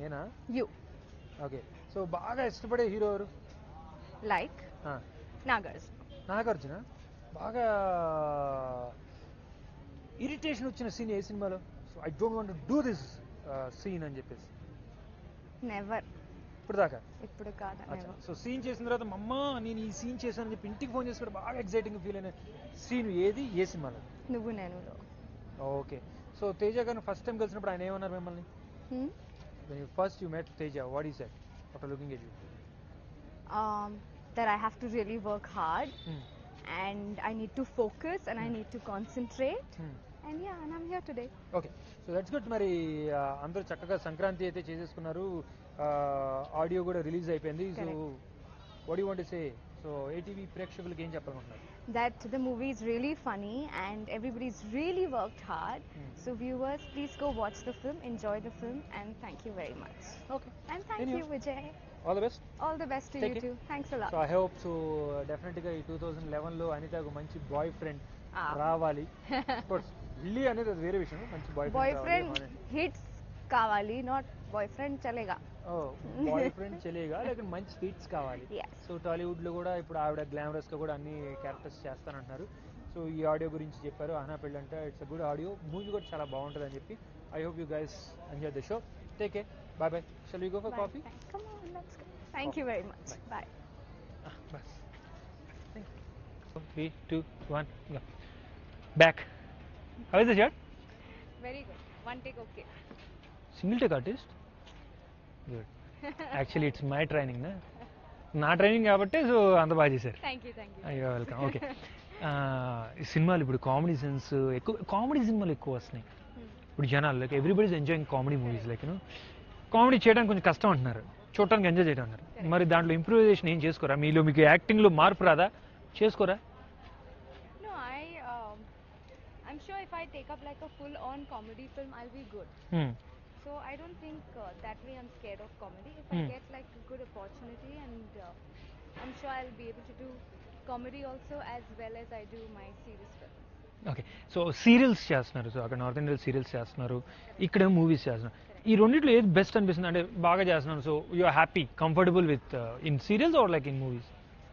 నేనా? యు. ఓకే. సో బాగా ఇష్టపడే హీరో ఎవరు? లైక్ నాగార్జున. నాగార్జున. బాగా ఇరిటేషన్ వచ్చిన సీన్ ఏ సినిమాలో? So I don't want to do this scene అని చెప్పేసి. నెవర్. ఇప్పుడు దాకా? ఇప్పుడు కాదు. నెవర్. సో సీన్ చేసిన తర్వాత మమ్మ నేను ఈ సీన్ చేశానని చెప్పి ఇంటికి ఫోన్ చేసి కూడా బాగా ఎక్సైటింగ్ ఫీల్ అయిన సీన్ ఏది ఏ సినిమాలో? నువ్వు నేనులో. ఓకే. సో తేజ గారిని ఫస్ట్ టైం కలిసినప్పుడు ఆయన ఏమన్నారు మిమ్మల్ని? First you met Teja what he said after looking at you? That I have to really work hard and I need to focus and I need to concentrate. And yeah, and I'm here today. Okay, so that's good. మరి అందరూ చక్కగా సంక్రాంతి అయితే చేసేసుకున్నారు. ఆడియో కూడా రిలీజ్ అయిపోయింది. So what do you want to say? So ATV ప్రేక్షకులకు ఏం చెప్పాలనుకుంటున్నారు? That the movie is really funny and everybody's really worked hard. So viewers, please go watch the film, enjoy the film, and thank you very much. Okay. And thank you Vijay. All the best. All the best to Take you it. too. Thanks a lot. So I hope so definitely ఈ 2011లో అనితకు మంచి బాయ్ ఫ్రెండ్ రావాలి. Of course ఢిల్లీ అనేది అది వేరే విషయం. మంచి బాయ్ ఫ్రెండ్ హిట్స్ కావాలి, నాట్ బాయ్ ఫ్రెండ్ చలేగా. బాయ్ ఫ్రెండ్ చలేగా లేకపోతే మంచి హిట్స్ కావాలి. సో టాలీవుడ్ లో కూడా ఇప్పుడు ఆవిడ గ్లామరస్ గా కూడా అన్ని క్యారెక్టర్స్ చేస్తానంటున్నారు. సో ఈ ఆడియో గురించి చెప్పారు. అహనా పెళ్ళి అంటే it's a good audio. Movie కూడా చాలా బాగుంటుంది అని చెప్పి I hope you guys enjoy the show. Take care. Bye bye. Shall we go for coffee? Come on, let's go. Thank you very much. Bye. Bye. Thank you. 3 2 1 go. Back. How is the shot? Very good. One take okay. Single take artist? Good. Actually it's my training నా ట్రైనింగ్ కాబట్టి సో అంత బాగా చేశారు. థ్యాంక్ యూ అయ్యో వెల్కమ్. ఓకే, ఈ సినిమాలు ఇప్పుడు కామెడీ సెన్స్ ఎక్కువ, కామెడీ సినిమాలు ఎక్కువ వస్తున్నాయి ఇప్పుడు జనాలు. Like everybody's enjoying comedy movies. Like comedy చేయడానికి కొంచెం కష్టం అంటున్నారు, చూడటానికి ఎంజాయ్ చేయడం అంటారు. మరి దాంట్లో ఇంప్రూవైజేషన్ ఏం చేసుకోరా? మీలో మీకు యాక్టింగ్లో మార్పు రాదా? చేసుకోరా? No, I'm sure if I take up like a full-on comedy film, I'll be good. So I don't think that way I'm scared of comedy. If I get like a good opportunity, and I'm sure I'll be able to do comedy also as well as I do my serious films. Okay, so serials చేస్తున్నారు, సో అక్కడ నార్త్ ఇండియన్ సీరియల్స్ చేస్తున్నారు, ఇక్కడ మూవీస్ చేస్తున్నారు. ఈ రెండిట్లో ఏది బెస్ట్ అనిపిస్తుంది? అంటే బాగా చేస్తున్నాను, so you are happy, comfortable with in serials or like in movies?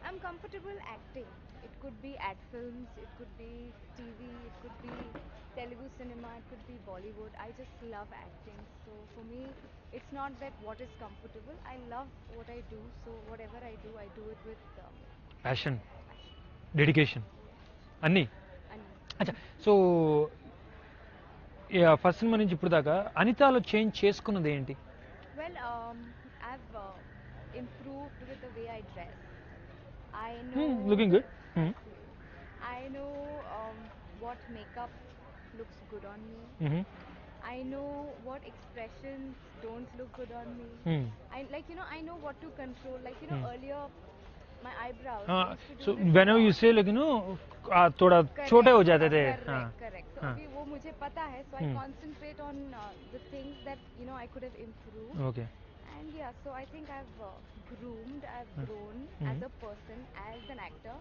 I'm comfortable acting. It could be ad films, it could be TV, it could be Telugu cinema, it could be Bollywood. I just love acting. So for me, it's not that what is comfortable. I love what I do. So whatever I do it with passion, dedication అన్నీ. అచ్చా, సో ఫస్ట్ సినిమా నుంచి ఇప్పుడు దాకా అనితాలో చేంజ్ చేసుకున్నది ఏంటి? Well, I've improved with the way I dress. I know. Looking good. I know what makeup looks good on me. I know what expressions don't look good on me. I know what to control. Earlier, my eyebrows. I used to do So this whenever you say like थोड़ा छोटे हो जाते थे. Correct. So अभी वो मुझे पता है. So I concentrate on the things that I could have improved. Okay. And yeah, so I think I've groomed, I've grown as a person, as an actor,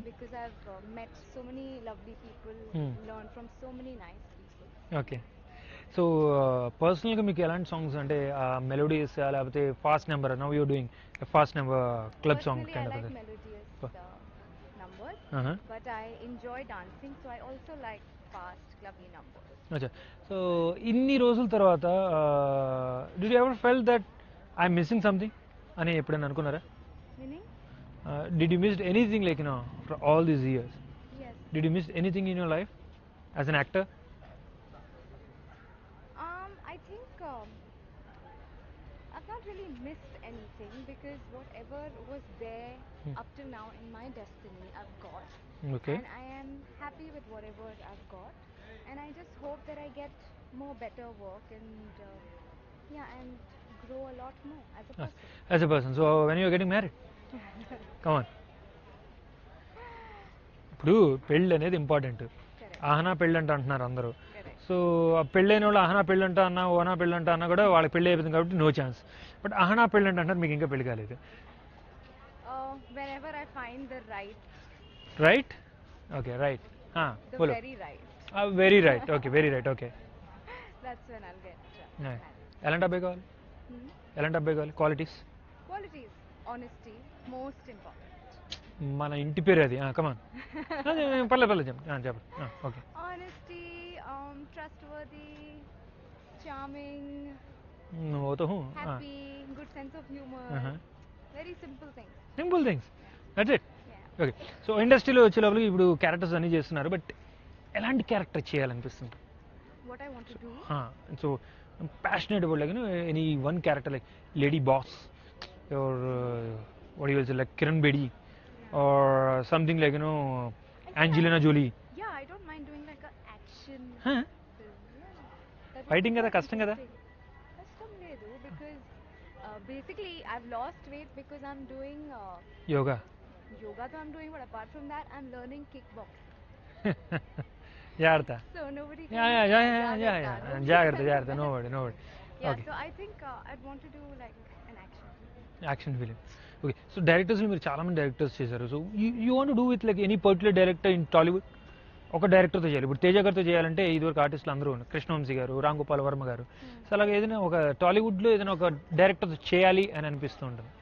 because I've met so many lovely people, learned from so many nice people. Okay. So పర్సనల్గా మీకు ఎలాంటి సాంగ్స్ అంటే మెలోడీస్ లేకపోతే fast number? Now you're doing fast number club song Personally, kind I of like melodious numbers, but I enjoy dancing, so I also like fast, clubby numbers. అచ్చా, సో ఇన్ని రోజుల తర్వాత did you ever fell that I'm missing something అని ఎప్పుడైనా అనుకున్నారా? Meaning? Did you missed anything like for all these years? Yes. Did you miss anything in your life as an actor? I think I've not really missed anything, because whatever was there up till now in my destiny, I've got. Okay. And I am happy with whatever I've got. And I just hope that I get more better work and and grow a lot more as a person. As a person. So when you're getting married? Come on. ఇప్పుడు పెళ్ళి అనేది ఇంపార్టెంట్. ఆహనా పెళ్ళి అంటున్నారు అందరూ. సో పెళ్ళైన వాళ్ళు ఆహనా పెళ్ళి అన్నా ఓనా పెళ్ళి అన్నా కూడా వాళ్ళకి పెళ్ళి అయిపోతుంది కాబట్టి నో ఛాన్స్. బట్ ఆహనా పెళ్ళి అంటున్నారు, మీకు ఇంకా పెళ్ళి కాలేదు. Whenever I find the right. Right? Okay, right. The very right. Very right. Okay, very right. Okay. That's when I'll get. ఎలాంటి అబ్బాయి కావాలి? ఎలాంటి అబ్బాయి కావాలి? Qualities. Qualities. Honesty. Most important. మన ఇంటి పేరు అది. కమాన్. పర్లేదు చెప్పండి. Okay. Honesty, trustworthy, charming, happy, good sense of humor. Very simple things. Simple things. That's it. Okay. So ఇండస్ట్రీలో వచ్చే లోపల ఇప్పుడు క్యారెక్టర్స్ అన్నీ చేస్తున్నారు, బట్ ఎలాంటి క్యారెక్టర్ చేయాలనిపిస్తుంది? What I want to do? So passionate about like any one character, like lady boss or what you will say like Kiran Bedi or something like Angelina Jolie. Yeah, I don't mind doing like a action film. Fighting kada kashtam kada? Kashtam ledu, because basically I've lost weight because I'm doing yoga so I'm doing, but apart from that I'm learning kickboxing. Jagrata. So nobody can. Yeah. Jagrata. Nobody. Yeah, okay. So I think I'd want to do like an action film. Okay. So డైరెక్టర్స్లో మీరు చాలామంది డైరెక్టర్స్ చేశారు. So you want do with like any particular director in Tollywood? ఒక డైరెక్టర్తో చేయాలి. ఇప్పుడు తేజ గారితో చేయాలంటే ఇదివరకు ఆర్టిస్టులు అందరూ కృష్ణవంశీ గారు, రామ్ గోపాల్ వర్మ గారు. సో అలాగే ఏదైనా ఒక టాలీవుడ్లో ఏదైనా ఒక డైరెక్టర్తో చేయాలి అని అనిపిస్తూ ఉంటుంది.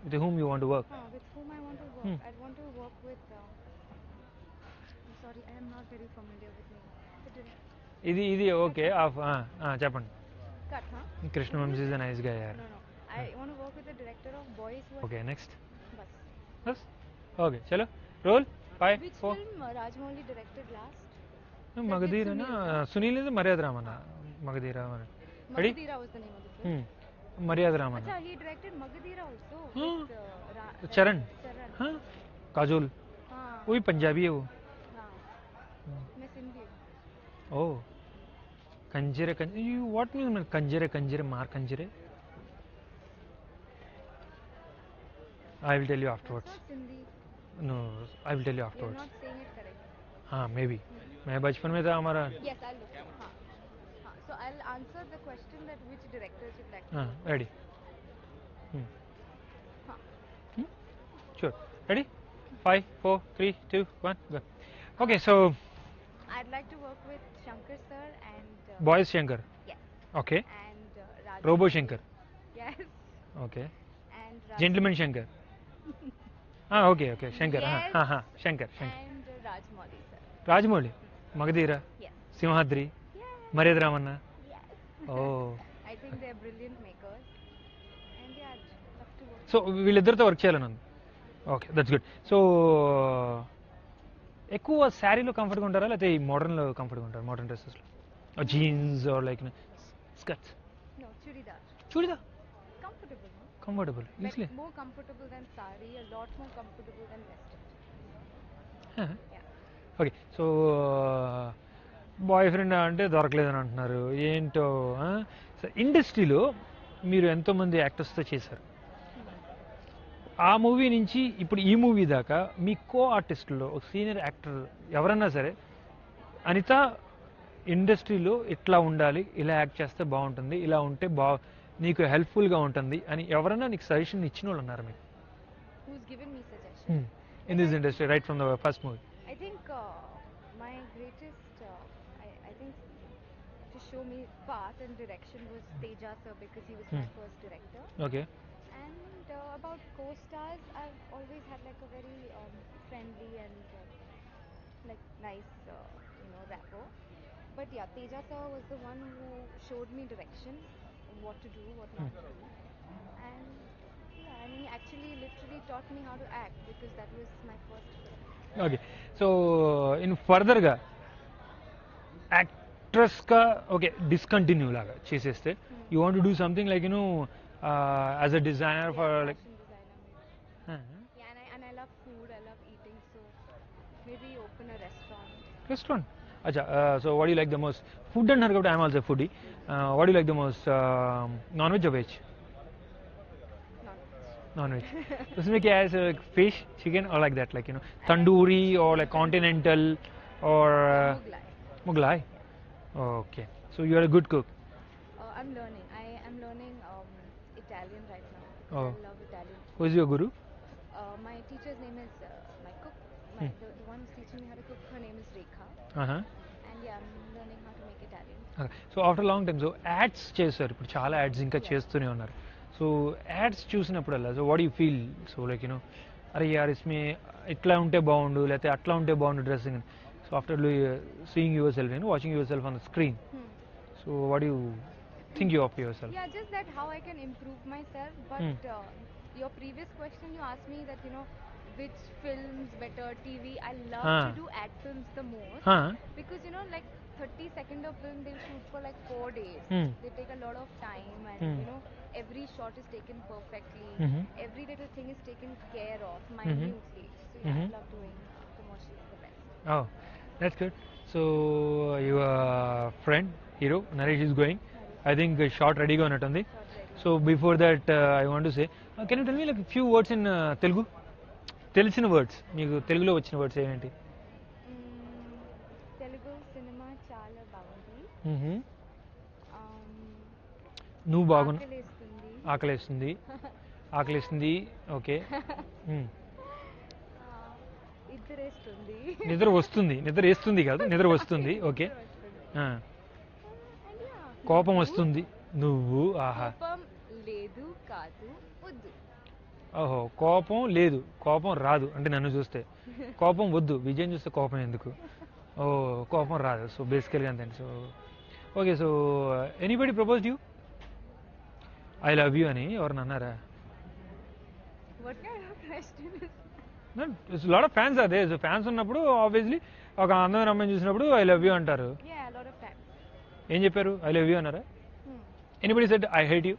With whom you want to work? With whom I want to work? I'd want to work with. I'm sorry, I am not very familiar with names. ఇది ఓకే. చెప్పండి. Cut, huh? Krishna Vamsi is a nice guy యార్. No. I want to work with the director of Boys Who. Okay, next. Bas. Okay, chalo. Roll. 5, Which 4. film Rajamouli directed last? Magadira na Sunil is Maryada Ramana. Magadira. Ready? Magadira was the name of the film. मर्यादा रामन अच्छा, he directed Magadhira also. हाँ। with, चरण Charan. हाँ काजोल हाँ वो भी पंजाबी है वो हाँ मैं सिंधी हूँ. ओह Khunjerab you what mean Khunjerab Khunjerab मार Khunjerab I will tell you That's afterwards. not Sindhi. No, I will tell you You're afterwards. not saying it correct. हाँ मे बी मैं बचपन में था हमारा Yes, I'll look. हाँ. हाँ. So I'll answer the question that which directors you'd like to हाँ work with. ready हाँ. sure ready 5 4 3 2 1 go okay so I'd like to work with Shankar sir and boys Shankar yes, okay and Raj. Robo Shankar Yes, okay and Raj. gentleman Shankar हाँ okay okay Shankar हाँ Yes. हाँ हाँ Shankar Shankar And Rajmouli sir. Rajamouli Magadheera Yes. Simhadri Yes. మర్యాద Ramanna Yes. Oh. I think they're brilliant makers. And yeah, I'd love to work. So వీళ్ళిద్దరితో వర్క్ చేయాలని ఉంది ఓకే దట్స్ గుడ్ సో ఎక్కువ శారీలో కంఫర్ట్గా ఉంటారా లేకపోతే ఈ మోడర్న్లో కంఫర్ట్గా ఉంటారా మోడర్న్ డ్రెస్సెస్లో jeans or like skirts No, chudidar. చూడదా Comfortable, no? Comfortable easily More comfortable than sari, a lot more comfortable than western. Yeah. Okay so boy friend అంటే దొరకలేదని అంటున్నారు ఏంటో సో ఇండస్ట్రీలో మీరు ఎంతోమంది యాక్టర్స్తో చేశారు ఆ మూవీ నుంచి ఇప్పుడు ఈ మూవీ దాకా మీ కో ఆర్టిస్టులో ఒక సీనియర్ యాక్టర్ ఎవరన్నా సరే అనిత ఇండస్ట్రీలో ఇట్లా ఉండాలి ఇలా యాక్ట్ చేస్తే బాగుంటుంది ఇలా ఉంటే నీకు హెల్ప్ఫుల్గా ఉంటుంది అని ఎవరన్నా నీకు సజెషన్ ఇచ్చిన వాళ్ళు ఉన్నారు మీకు Who's given me suggestions? In this industry right from the first movie I think my greatest, I think, to show me path and direction was Teja sir because he was my first director. Okay And about co-stars, I've always had like a very friendly and like nice, rapport. But yeah, Teja sir was the one who showed me direction, what to do, what not to do. And yeah, and he actually literally taught me how to act because that was my first film. Okay so in ఫర్దర్గా యాక్ట్రెస్గా ఓకే డిస్కంటిన్యూ లాగా చేసేస్తే you want do something like as a designer for like Fashion designer maybe. Yeah, and I love food, I love eating, so maybe open a restaurant. Restaurant అచ్చా so what you like the most food అన్నారు కాబట్టి I'm also foodie what you like the most non veg veg non-veg. So उसमें क्या है fish, chicken or like that, like tandoori or like continental or Mughlai. Okay, so you are a good cook. I'm learning. I am learning Italian right now. Oh. I love Italian. Who is your guru? My teacher's name is my cook. The one who's teaching me how to cook, her name is Rekha. Uh-huh. And yeah, I'm learning how to make Italian. Okay. So after a long time, so ads చేశారు ఇప్పుడు చాలా యాడ్స్ ఇంకా చేస్తూనే ఉన్నారు సో యాడ్స్ చూసినప్పుడల్లా so what you feel so like అరే యార్ ఇస్మే ఇట్లా ఉంటే బాగుండు లేకపోతే అట్లా ఉంటే బాగుండు dressing so after seeing your self watching your self on the screen so what you think you of your self Yeah, just that how I can improve myself. But your previous question, you asked me that which films better, TV. I love to do ad films the most because like 30-second of film they'll shoot for like 4 days. They take a lot of time and every shot is taken perfectly. Every little thing is taken care of minutely. So yeah, I love doing commercials the best. Oh, that's good. So your friend hero Naresh is going. I think shot ready ga unnatundi. So before that I want to say can you tell me like a few words in Telugu? తెలిసిన వర్డ్స్ మీకు తెలుగులో వచ్చిన వర్డ్స్ ఏంటి తెలుగు సినిమా చాలా బాగుంది నువ్వు బాగున్నా ఆకలేస్తుంది ఆకలేస్తుంది ఓకే నిద్ర వేస్తుంది కాదు నిద్ర వస్తుంది ఓకే కోపం వస్తుంది నువ్వు ఆహా లేదు కాదు వద్దు ఓహో కోపం లేదు కోపం రాదు అంటే నన్ను చూస్తే కోపం వద్దు విజయం చూస్తే కోపం ఎందుకు ఓ కోపం రాదు సో బేసికల్గా అంతే so okay so anybody proposed you I love you అని ఎవరన్నా అన్నారా లాట్ ఆఫ్ ఫ్యాన్స్ అదే సో ఫ్యాన్స్ ఉన్నప్పుడు ఆబ్వియస్లీ ఒక అందమైన అమ్మాయిని చూసినప్పుడు ఐ లవ్ యూ అంటారు ఏం చెప్పారు ఐ లవ్ యూ అన్నారా anybody said I hate you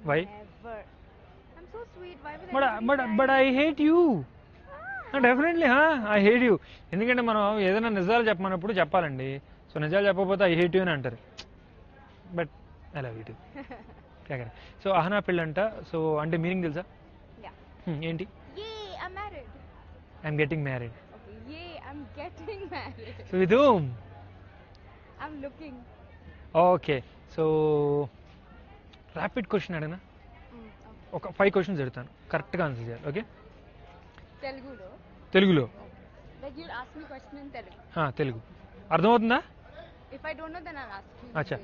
Why? Never. I'm so sweet. Why will But I hate you. Definitely I hate you. ఎందుకంటే మనం ఏదైనా నిజాలు చెప్పమన్నప్పుడు చెప్పాలండి. సో నిజాలు చెప్పకపోతే ఐ హేట్ యూ అని అంటారు. But I love you too. So Ahana Pellanta. So అంటే మీనింగ్ తెలుసా? ఏంటి? I'm married. I'm getting married. Okay. Yay, I'm getting married. So with whom? I'm looking. Okay. So rapid question అడిగినా ఒక 5 క్వశ్చన్స్ అడుగుతాను, కరెక్ట్గా ఆన్సర్ చేయాలి. ఓకే? తెలుగులో. Like you'll ask me question in Telugu. Telugu అర్థమవుతుందా? If I don't know, then I'll ask you. అచ్చా.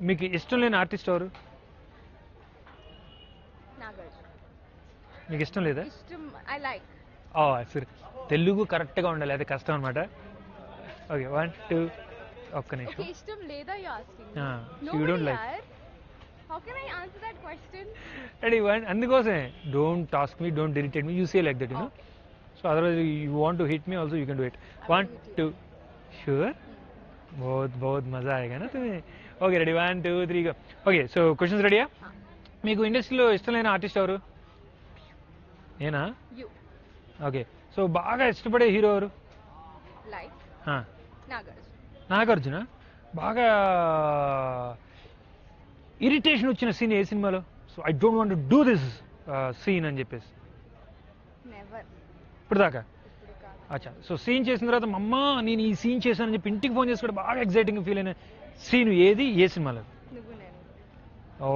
మీకు ఇష్టం లేని ఆర్టిస్ట్ ఎవరు? Nagarjuna. మీకు ఇష్టం లేదా? Ishtam, I like. సరే, తెలుగు కరెక్ట్గా ఉండాలి, అది కష్టం అనమాట. ఓకే, 1 2 ఒక్క నిమిషం. Okay, ishtam leda you're asking. So you don't like. How can I answer that question? Ready, one. అందుకోసమే don't ask me, don't irritate me. You say like that, you know. So otherwise you want to hit me also, you can do it. 1 2. Sure. बहुत मजा आएगा ना तुम्हें. Okay, ready, 1 2 3 go. Okay, so questions ready? మీకు ఇండస్ట్రీలో ఇష్టమైన ఆర్టిస్ట్ ఎవరు? నేనా? You. ఓకే. సో బాగా ఇష్టపడే హీరో ఎవరు? Like. నాగార్జున. బాగా ఇరిటేషన్ వచ్చిన సీన్ ఏ సినిమాలో? So I don't want to do this scene అని చెప్పేసి. Never. ఇప్పుడు దాకా? అచ్చా. సో సీన్ చేసిన తర్వాత అమ్మ నేను ఈ సీన్ చేశానని చెప్పి ఇంటికి ఫోన్ చేసి కూడా బాగా ఎగ్జైటింగ్ ఫీల్ అయిన సీన్ ఏది, ఏ సినిమాలో?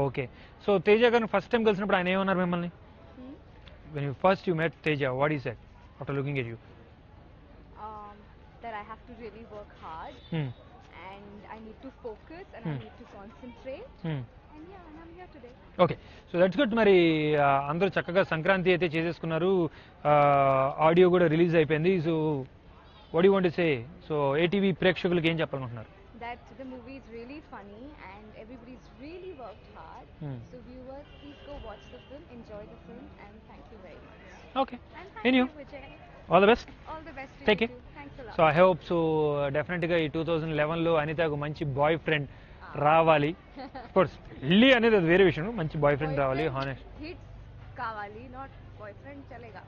ఓకే. సో తేజ గారిని ఫస్ట్ టైం కలిసినప్పుడు ఆయన ఏమన్నారు మిమ్మల్ని? When you first you met Teja, what he said after looking at you? That I have to really work hard. And I need to focus and I need to concentrate. And yeah, and I'm here today. Okay, so that's good. మరి అందరూ చక్కగా సంక్రాంతి అయితే చేసేసుకున్నారు, ఆడియో కూడా రిలీజ్ అయిపోయింది. So what do you want to say? So ATV ప్రేక్షకులకు ఏం చెప్పాలనుకుంటున్నారు? That the movie is really funny and everybody's really worked hard. So viewers, please go watch the film, enjoy the film, and thank you very much. Okay. And thank you, Vijay. All the best. All the best to Take you care. too. Thanks a lot. So I hope so డెఫినెట్గా ఈ 2011లో అనితకు మంచి బాయ్ ఫ్రెండ్ రావాలి. కోర్స్ పెళ్ళి అనేది అది వేరే విషయం, మంచి బాయ్ ఫ్రెండ్ రావాలి. హానెస్ట్ హిట్స్ కావాలి, నాట్ బాయ్ ఫ్రెండ్ చలేగా.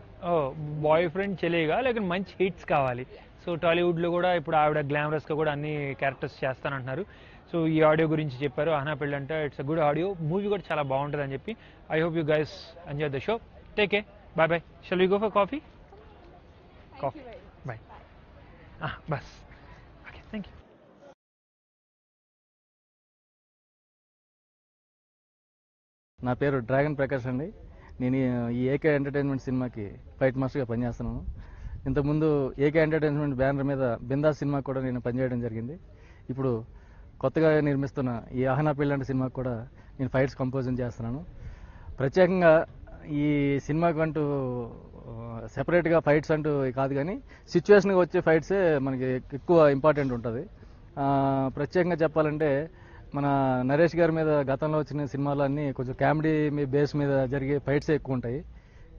బాయ్ ఫ్రెండ్ చలేగా, లేకపోతే మంచి హిట్స్ కావాలి. సో టాలీవుడ్లో కూడా ఇప్పుడు ఆవిడ గ్లామరస్గా కూడా అన్ని క్యారెక్టర్స్ చేస్తానంటున్నారు. సో ఈ ఆడియో గురించి చెప్పారు, Ahana Pellanta. It's a good audio. Movie కూడా చాలా బాగుంటుంది అని చెప్పి. I hope you guys enjoy the show. Take care. Bye bye. Shall we go for coffee? Coffee. Bye. బస్. Okay, thank you. నా పేరు డ్రాగన్ ప్రకాష్ అండి. నేను ఈ ఏకే ఎంటర్టైన్మెంట్ సినిమాకి ఫైట్ మాస్టర్గా పనిచేస్తున్నాను. ఇంతకుముందు ఏకే ఎంటర్టైన్మెంట్ బ్యానర్ మీద బిందాస్ సినిమా కూడా నేను పనిచేయడం జరిగింది. ఇప్పుడు కొత్తగా నిర్మిస్తున్న ఈ అహనా పెళ్ళంటి సినిమాకి కూడా నేను ఫైట్స్ కంపోజింగ్ చేస్తున్నాను. ప్రత్యేకంగా ఈ సినిమాకి అంటూ సెపరేట్గా ఫైట్స్ అంటూ కాదు, కానీ సిచ్యువేషన్గా వచ్చే ఫైట్సే మనకి ఎక్కువ ఇంపార్టెంట్ ఉంటుంది. ప్రత్యేకంగా చెప్పాలంటే మన నరేష్ గారి మీద గతంలో వచ్చిన సినిమాలు అన్నీ కొంచెం కామెడీ బేస్ మీద జరిగే ఫైట్సే ఎక్కువ ఉంటాయి.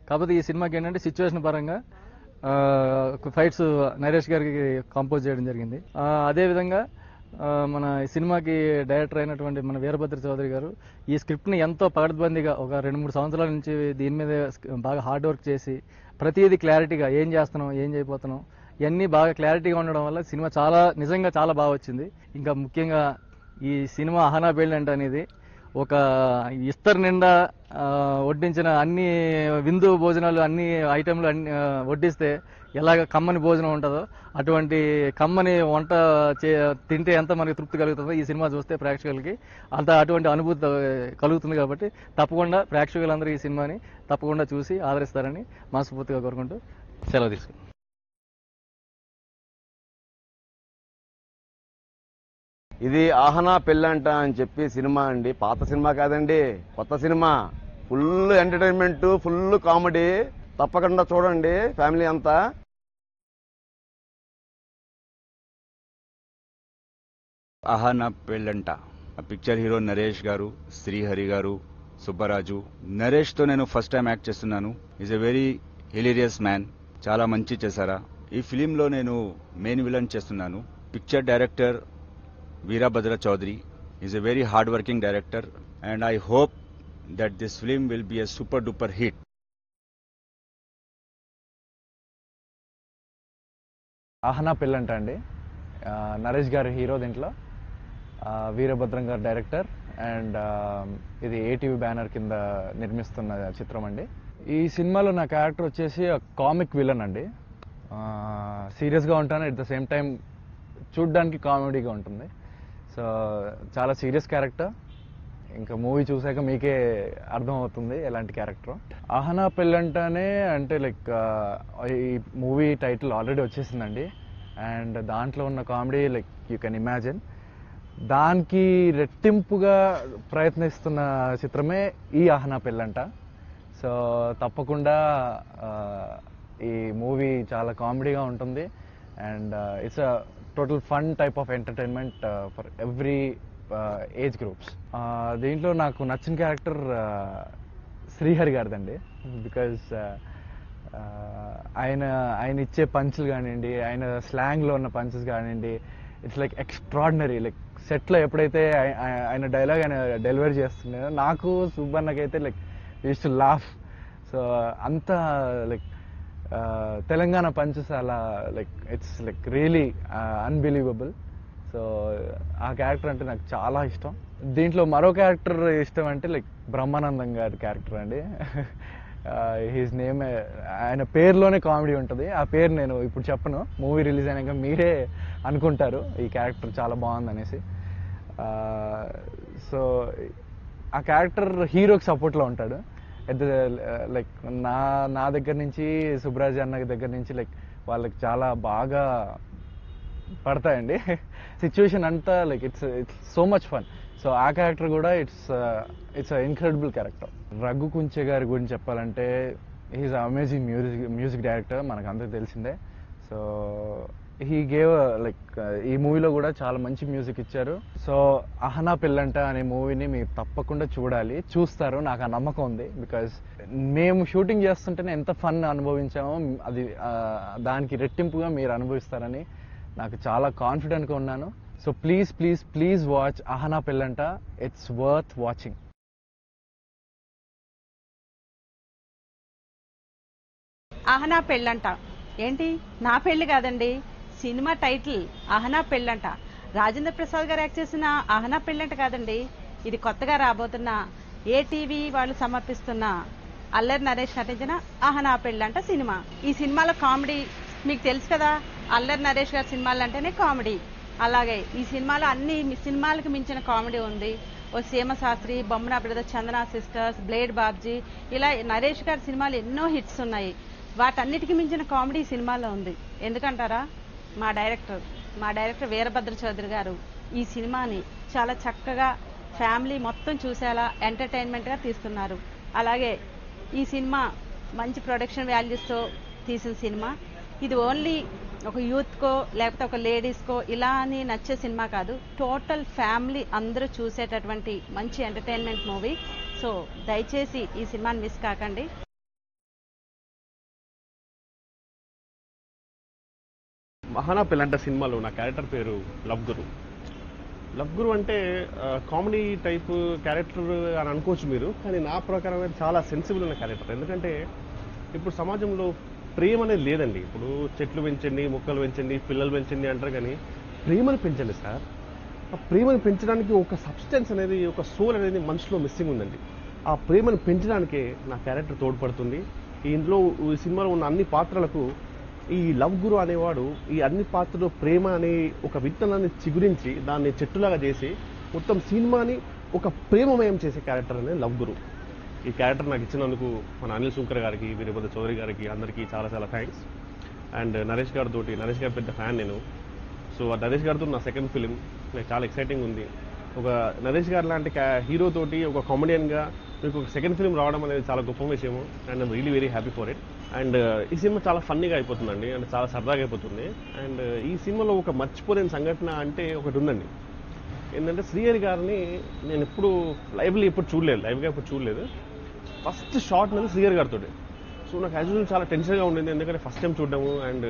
కాకపోతే ఈ సినిమాకి ఏంటంటే సిచ్యువేషన్ పరంగా ఫైట్స్ నరేష్ గారికి కంపోజ్ చేయడం జరిగింది. అదేవిధంగా మన ఈ సినిమాకి డైరెక్టర్ అయినటువంటి మన వీరభద్ర చౌదరి గారు ఈ స్క్రిప్ట్ని ఎంతో పకడ్బందీగా ఒక 2-3 సంవత్సరాల నుంచి దీని మీద బాగా హార్డ్ వర్క్ చేసి ప్రతిదీ క్లారిటీగా ఏం చేస్తున్నాం, ఏం చేయబోతున్నాం, ఇవన్నీ బాగా క్లారిటీగా ఉండడం వల్ల సినిమా నిజంగా చాలా బాగా వచ్చింది. ఇంకా ముఖ్యంగా ఈ సినిమా అహనా పెళ్ళంట అనేది ఒక ఇస్తర్ నిండా వడ్డించిన అన్ని విందు భోజనాలు అన్ని ఐటెంలు అన్ని వడ్డిస్తే ఎలాగ కమ్మని భోజనం ఉంటుందో అటువంటి కమ్మని వంట తింటే ఎంత మనకి తృప్తి కలుగుతుందో ఈ సినిమా చూస్తే ప్రేక్షకులకి అటువంటి అనుభూతి కలుగుతుంది. కాబట్టి తప్పకుండా ప్రేక్షకులందరూ ఈ సినిమాని తప్పకుండా చూసి ఆదరిస్తారని మనస్ఫూర్తిగా కోరుకుంటూ సెలవు తీసుకుంటాం. ఇది ఆహనా పెళ్ళంట అని చెప్పి సినిమా అండి. పాత సినిమా కాదండి, కొత్త cinema. Full entertainment, full comedy. తప్పకుండా చూడండి ఫ్యామిలీ అంతా. అహనా పెళ్ళంట పిక్చర్ హీరో నరేష్ గారు, శ్రీహరి గారు, సుబ్బరాజు. నరేష్తో నేను ఫస్ట్ టైం యాక్ట్ చేస్తున్నాను. Is a very hilarious man. చాలా మంచి చేశారా. ఈ ఫిలింలో నేను మెయిన్ విలన్ చేస్తున్నాను. Picture director Veerabhadra Chowdary, He's a very hard-working director, and I hope that this film will be a super-duper hit. ఆహనా పెళ్ళంట అండి. నరేష్ గారు హీరో, దీంట్లో వీరభద్రం గారు డైరెక్టర్, అండ్ ఇది ఏటీవీ బ్యానర్ కింద నిర్మిస్తున్న చిత్రం అండి. ఈ సినిమాలో నా క్యారెక్టర్ వచ్చేసి కామిక్ విలన్ అండి. సీరియస్గా ఉంటాను, ఎట్ ద సేమ్ టైం చూడ్డానికి కామెడీగా ఉంటుంది. సో చాలా సీరియస్ క్యారెక్టర్. ఇంకా మూవీ చూసాక మీకే అర్థమవుతుంది ఎలాంటి క్యారెక్టర్. ఆహనా పెళ్ళంటనే అంటే లైక్ ఈ మూవీ టైటిల్ ఆల్రెడీ వచ్చేసిందండి, అండ్ దాంట్లో ఉన్న comedy like you can imagine. దానికి రెట్టింపుగా ప్రయత్నిస్తున్న చిత్రమే ఈ ఆహనా పెళ్ళంట. సో తప్పకుండా ఈ మూవీ చాలా కామెడీగా ఉంటుంది, and it's a total fun type of entertainment for every age groups. దీంట్లో నాకు నచ్చిన క్యారెక్టర్ శ్రీహరి గారిదండి. బికాజ్ ఆయన ఇచ్చే పంచులు కానివ్వండి, ఆయన స్లాంగ్లో ఉన్న పంచెస్ కానివ్వండి, ఇట్స్ లైక్ ఎక్స్ట్రాడినరీ. లైక్ సెట్లో ఎప్పుడైతే ఆయన డైలాగ్ ఆయన డెలివరీ చేస్తున్నాడో నాకు సుబ్బన్నకైతే like use to laugh. So అంత లైక్ తెలంగాణ పంచెస్ అలా like it's like really unbelievable. So ఆ క్యారెక్టర్ అంటే నాకు చాలా ఇష్టం. దీంట్లో మరో క్యారెక్టర్ ఇష్టం అంటే లైక్ బ్రహ్మానందం గారి క్యారెక్టర్ అండి. హిజ్ నేమ్, ఆయన పేరులోనే కామెడీ ఉంటుంది. ఆ పేరు నేను ఇప్పుడు చెప్పను, మూవీ రిలీజ్ అయినాక మీరే అనుకుంటారు ఈ క్యారెక్టర్ చాలా బాగుంది అనేసి. సో ఆ క్యారెక్టర్ హీరోకి సపోర్ట్లో ఉంటాడు. లైక్ నా దగ్గర నుంచి సుబ్రాజ్ అన్న దగ్గర నుంచి లైక్ వాళ్ళకి చాలా బాగా పడతాయండి సిచ్యువేషన్ అంతా. Like it's so much fun. So ఆ క్యారెక్టర్ కూడా it's incredible character. Raghu Kunche గారి గురించి చెప్పాలంటే హీఈస్ అమేజింగ్ మ్యూజిక్ డైరెక్టర్, మనకు అందరికి తెలిసిందే. సో హీ గేవ్ లైక్ ఈ మూవీలో కూడా చాలా మంచి మ్యూజిక్ ఇచ్చారు. సో ఆహనా పెళ్ళంట అనే మూవీని మీరు తప్పకుండా చూడాలి, చూస్తారు, నాకు ఆ నమ్మకం ఉంది. బికాజ్ మేము షూటింగ్ చేస్తుంటేనే ఎంత ఫన్ అనుభవించామో అది దానికి రెట్టింపుగా మీరు అనుభవిస్తారని నాకు చాలా కాన్ఫిడెంట్గా ఉన్నాను. So please please please watch Ahana Pellanta. It's worth watching. ఆహనా పెళ్ళంట ఏంటి? నా పెళ్లి కాదండి, సినిమా టైటిల్ ఆహనా పెళ్ళంట. రాజేంద్ర ప్రసాద్ గారు యాక్ట్ చేసిన ఆహనా పెళ్ళంట కాదండి, ఇది కొత్తగా రాబోతున్న ఏటీవీ వాళ్ళు సమర్పిస్తున్న అల్లరి నరేష్ నటించిన ఆహనా పెళ్ళంట సినిమా. ఈ సినిమాలో కామెడీ మీకు తెలుసు కదా, అల్లరి నరేష్ గారి సినిమాలు అంటేనే కామెడీ. అలాగే ఈ సినిమాలో అన్ని సినిమాలకు మించిన కామెడీ ఉంది. ఓ Seema Sastri, Bommana brothers, Chandana sisters, blade Babji, ఇలా నరేష్ గారి సినిమాలు ఎన్నో హిట్స్ ఉన్నాయి. వాటన్నిటికీ మించిన కామెడీ ఈ సినిమాలో ఉంది. ఎందుకంటారా? మా డైరెక్టర్ వీరభద్ర చౌదరి గారు ఈ సినిమాని చాలా చక్కగా ఫ్యామిలీ మొత్తం చూసేలా ఎంటర్టైన్మెంట్గా తీస్తున్నారు. అలాగే ఈ సినిమా మంచి ప్రొడక్షన్ వాల్యూస్తో తీసిన సినిమా. ఇది ఓన్లీ ఒక యూత్కో లేకపోతే ఒక లేడీస్కో ఇలా అని నచ్చే సినిమా కాదు, టోటల్ ఫ్యామిలీ అందరూ చూసేటటువంటి మంచి ఎంటర్టైన్మెంట్ మూవీ. సో దయచేసి ఈ సినిమాని మిస్ కాకండి. ఆహనా పెళ్ళంట సినిమాలో నా క్యారెక్టర్ పేరు లవ్ గురు. లవ్ గురు అంటే కామెడీ టైప్ క్యారెక్టర్ అని అనుకోవచ్చు మీరు, కానీ నా ప్రకారం చాలా సెన్సిబుల్ ఉన్న క్యారెక్టర్. ఎందుకంటే ఇప్పుడు సమాజంలో ప్రేమ అనేది లేదండి. ఇప్పుడు చెట్లు పెంచండి, మొక్కలు పెంచండి, పిల్లలు పెంచండి అంటారు, కానీ ప్రేమను పెంచండి సార్. ఆ ప్రేమను పెంచడానికి ఒక సబ్స్టెన్స్ అనేది, ఒక సోల్ అనేది మనిషిలో మిస్సింగ్ ఉందండి. ఆ ప్రేమను పెంచడానికే నా క్యారెక్టర్ తోడ్పడుతుంది. ఇంట్లో ఈ సినిమాలో ఉన్న అన్ని పాత్రలకు ఈ లవ్ గురు అనేవాడు ఈ అన్ని పాత్రలో ప్రేమ అనే ఒక విత్తనాన్ని చిగురించి దాన్ని చెట్టులాగా చేసి మొత్తం సినిమాని ఒక ప్రేమమయం చేసే క్యారెక్టర్ అనేది లవ్ గురు. ఈ క్యారెక్టర్ నాకు ఇచ్చినందుకు మన అనిల్ శంకర్ గారికి, వీరభద్ర చౌదరి గారికి అందరికీ చాలా చాలా థ్యాంక్స్. అండ్ నరేష్ గారి పెద్ద ఫ్యాన్ నేను. సో నరేష్ గారితో నా సెకండ్ ఫిలిం నాకు చాలా ఎక్సైటింగ్ ఉంది. ఒక నరేష్ గారు లాంటి హీరో తోటి ఒక కామెడియన్గా మీకు ఒక సెకండ్ ఫిలిం రావడం అనేది చాలా గొప్ప విషయము. And I'm really very happy for it. And ఈ సినిమా చాలా ఫన్నీగా అయిపోతుందండి, అంటే చాలా సరదాగా అయిపోతుంది. అండ్ ఈ సినిమాలో ఒక మర్చిపోలేని సంఘటన అంటే ఒకటి ఉందండి. ఏంటంటే శ్రీహరి గారిని నేను ఎప్పుడు లైవ్గా ఎప్పుడు చూడలేదు. ఫస్ట్ షాట్ అనేది శ్రీహరి గారితో. సో నాకు యాక్చువల్లీ చాలా టెన్షన్గా ఉండింది, ఎందుకంటే ఫస్ట్ టైం చూడడము. అండ్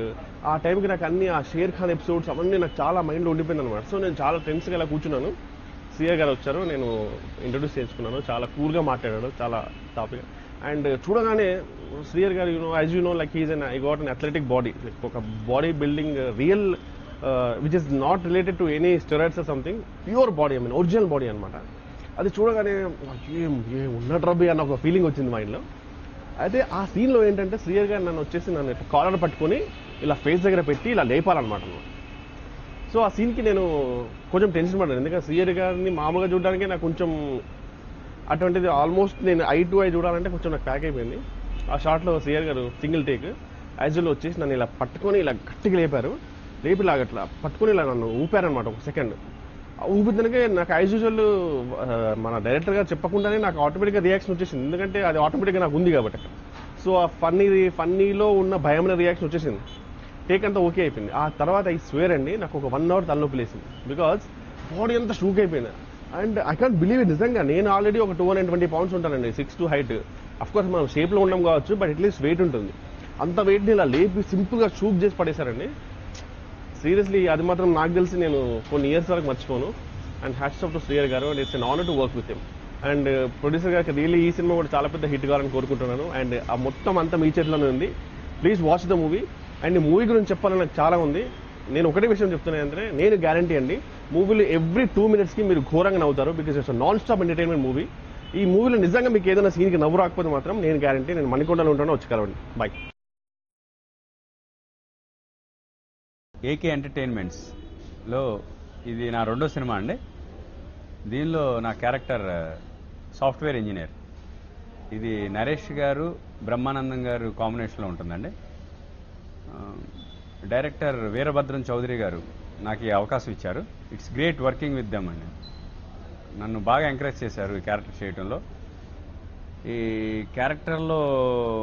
ఆ టైంకి నాకు అన్ని ఆ షేర్ ఖాన్ ఎపిసోడ్స్ అవన్నీ నాకు చాలా మైండ్లో ఉండిపోయింది అనమాట. సో నేను చాలా టెన్స్గా ఇలా కూర్చున్నాను. సిఆర్ గారు వచ్చారు, నేను ఇంట్రొడ్యూస్ చేసుకున్నాను. చాలా కూల్గా మాట్లాడాడు, చాలా టాపిక్. అండ్ చూడగానే శ్రీహర్ గారు as you know like I got an athletic body, like ఒక body building real which is not related to any steroids or something, pure body, I mean original body అనమాట. అది చూడగానే ఏం ఉన్నట్టు రబ్బీ అన్న ఒక ఫీలింగ్ వచ్చింది మైండ్లో. అయితే ఆ సీన్లో ఏంటంటే శ్రీహర్ గారు నన్ను కాలర్ పట్టుకొని ఇలా ఫేస్ దగ్గర పెట్టి ఇలా లేపాలన్నమాట. సో ఆ సీన్కి నేను కొంచెం టెన్షన్ పడ్డాను, ఎందుకంటే శ్రీహరి గారిని మామూలుగా చూడడానికి నాకు కొంచెం అటువంటిది ఆల్మోస్ట్ నేను ఐ టు ఐ చూడాలంటే కొంచెం నాకు ప్యాక్ అయిపోయింది. ఆ షాట్లో శ్రీహరి గారు సింగిల్ టేక్ యాజువల్లో వచ్చేసి నన్ను ఇలా పట్టుకొని ఇలా గట్టిగా లేపారు, లేపిలాగట్లా పట్టుకొని ఇలా నన్ను ఊపారనమాట ఒక సెకండ్. ఊపిద్దనికే నాకు యాజ్ యూజువల్ మన డైరెక్టర్ గారు చెప్పకుండానే నాకు ఆటోమేటిక్గా రియాక్షన్ వచ్చేసింది, ఎందుకంటే అది ఆటోమేటిక్గా నాకు ఉంది కాబట్టి. సో ఆ ఫన్నీలో ఉన్న భయమైన రియాక్షన్ వచ్చేసింది, టేక్ అంతా ఓకే అయిపోయింది. ఆ తర్వాత ఐ స్వేర్ అండి నాకు ఒక 1 hour తలనొప్పి లేసింది, బికాజ్ బాడీ అంతా షూక్ అయిపోయింది. And I can't believe it, నిజంగా నేను ఆల్రెడీ ఒక 220 pounds ఉంటానండి, 6'2" హైట్. అఫ్కోర్స్ మనం షేప్లో ఉండం కావచ్చు, బట్ అట్లీస్ట్ వెయిట్ ఉంటుంది. అంత వెయిట్ని ఇలా లేపి సింపుల్గా షూక్ చేసి పడేశారండి. సీరియస్లీ అది మాత్రం నాకు తెలిసి నేను కొన్ని ఇయర్స్ వరకు మర్చిపోను. అండ్ హ్యాట్స్ ఆఫ్ టు శ్రీహర్ గారు, and it's an honour to work with him. And producer గారికి రియల్లీ ఈ సినిమా కూడా చాలా పెద్ద హిట్ కావాలని కోరుకుంటున్నాను. అండ్ ఆ మొత్తం అంతా మీ చేతిలోనే ఉంది. Please watch the movie. And movie గురించి చెప్పాలని నాకు చాలా ఉంది. నేను ఒకటే విషయం చెప్తున్నాను అంటే, నేను గ్యారంటీ అండి మూవీలో ఎవ్రీ 2 minutesకి మీరు ఘోరంగా నవ్వుతారు, because it's non stop entertainment movie. ఈ మూవీలో నిజంగా మీకు ఏదైనా సీన్కి నవ్వు రాకపోతే మాత్రం నేను గ్యారంటీ నేను మణికొండలో ఉంటానో వచ్చి కలవండి. బాయ్. ఏకే ఎంటర్టైన్మెంట్స్లో ఇది నా 2వ సినిమా అండి. దీనిలో నా క్యారెక్టర్ సాఫ్ట్వేర్ ఇంజనీర్. ఇది నరేష్ గారు బ్రహ్మానందం గారు కాంబినేషన్లో ఉంటుందండి. డైరెక్టర్ వీరభద్రం చౌదరి గారు నాకు ఈ అవకాశం ఇచ్చారు. It's great working with them అండి. నన్ను బాగా ఎంకరేజ్ చేశారు ఈ క్యారెక్టర్ చేయడంలో. ఈ క్యారెక్టర్లో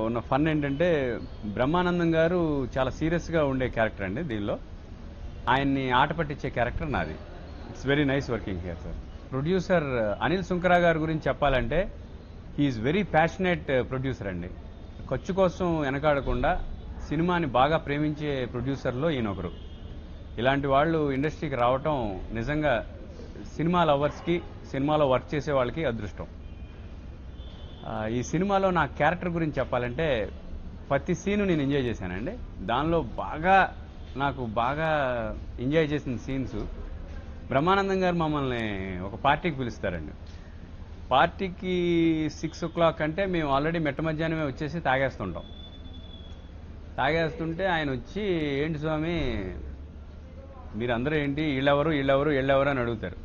ఉన్న ఫన్ ఏంటంటే, బ్రహ్మానందం గారు చాలా సీరియస్గా ఉండే క్యారెక్టర్ అండి. దీనిలో ఆయన్ని ఆట పట్టించే క్యారెక్టర్ నాది. It's very nice working here sir. Producer Anil Sunkara గారి గురించి చెప్పాలంటే, హీఈస్ వెరీ ప్యాషనేట్ ప్రొడ్యూసర్ అండి. ఖర్చు కోసం వెనకాడకుండా సినిమాని బాగా ప్రేమించే ప్రొడ్యూసర్లో ఈయన ఒకరు. ఇలాంటి వాళ్ళు ఇండస్ట్రీకి రావటం నిజంగా సినిమా లవర్స్కి, సినిమాలో వర్క్ చేసే వాళ్ళకి అదృష్టం. ఈ సినిమాలో నా క్యారెక్టర్ గురించి చెప్పాలంటే, ప్రతి సీను నేను ఎంజాయ్ చేశానండి. దానిలో నాకు బాగా ఎంజాయ్ చేసిన సీన్స్, బ్రహ్మానందం గారు మమ్మల్ని ఒక పార్టీకి పిలుస్తారండి. పార్టీకి 6 o'clock అంటే మేము ఆల్రెడీ మెట్ట మధ్యాహ్నమే వచ్చేసి తాగేస్తుంటే ఆయన వచ్చి, ఏంటి స్వామి మీరందరూ ఏంటి, వీళ్ళెవరు అని అడుగుతారు.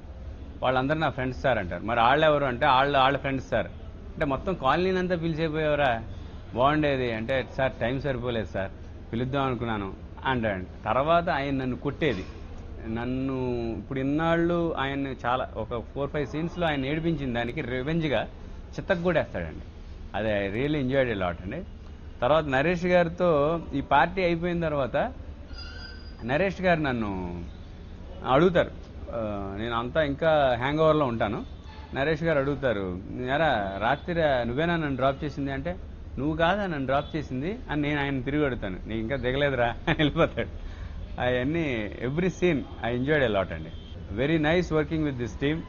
వాళ్ళందరూ నా ఫ్రెండ్స్ సార్ అంటారు. మరి వాళ్ళెవరు అంటే, వాళ్ళ ఫ్రెండ్స్ సార్ అంటే, మొత్తం కాలనీని అంతా పిలిచిపోయేవరా, బాగుండేది అంటే, సార్ టైం సరిపోలేదు సార్, పిలుద్దాం అనుకున్నాను అంటాడు. తర్వాత ఆయన నన్ను కొట్టేది, నన్ను ఇప్పుడు ఇన్నాళ్ళు ఆయన్ని చాలా ఒక 4-5 సీన్స్లో ఆయన ఏడిపించిన దానికి రివెంజ్గా చిత్తకు కూడా వేస్తాడండి. అది I really enjoyed a lot అండి. తర్వాత నరేష్ గారితో ఈ పార్టీ అయిపోయిన తర్వాత నరేష్ గారు నన్ను అడుగుతారు, నేను అంతా ఇంకా హ్యాంగ్ ఓవర్లో ఉంటాను. నరేష్ గారు అడుగుతారు, ఎరా రాత్రి నువ్వేనా నన్ను డ్రాప్ చేసింది అంటే, నువ్వు కాదా నన్ను డ్రాప్ చేసింది అని నేను ఆయన తిరిగి అడుగుతాను. నీకు ఇంకా దిగలేదురా అని వెళ్ళిపోతాడు. అవన్నీ every scene I enjoyed a lot అండి. Very nice working with this team.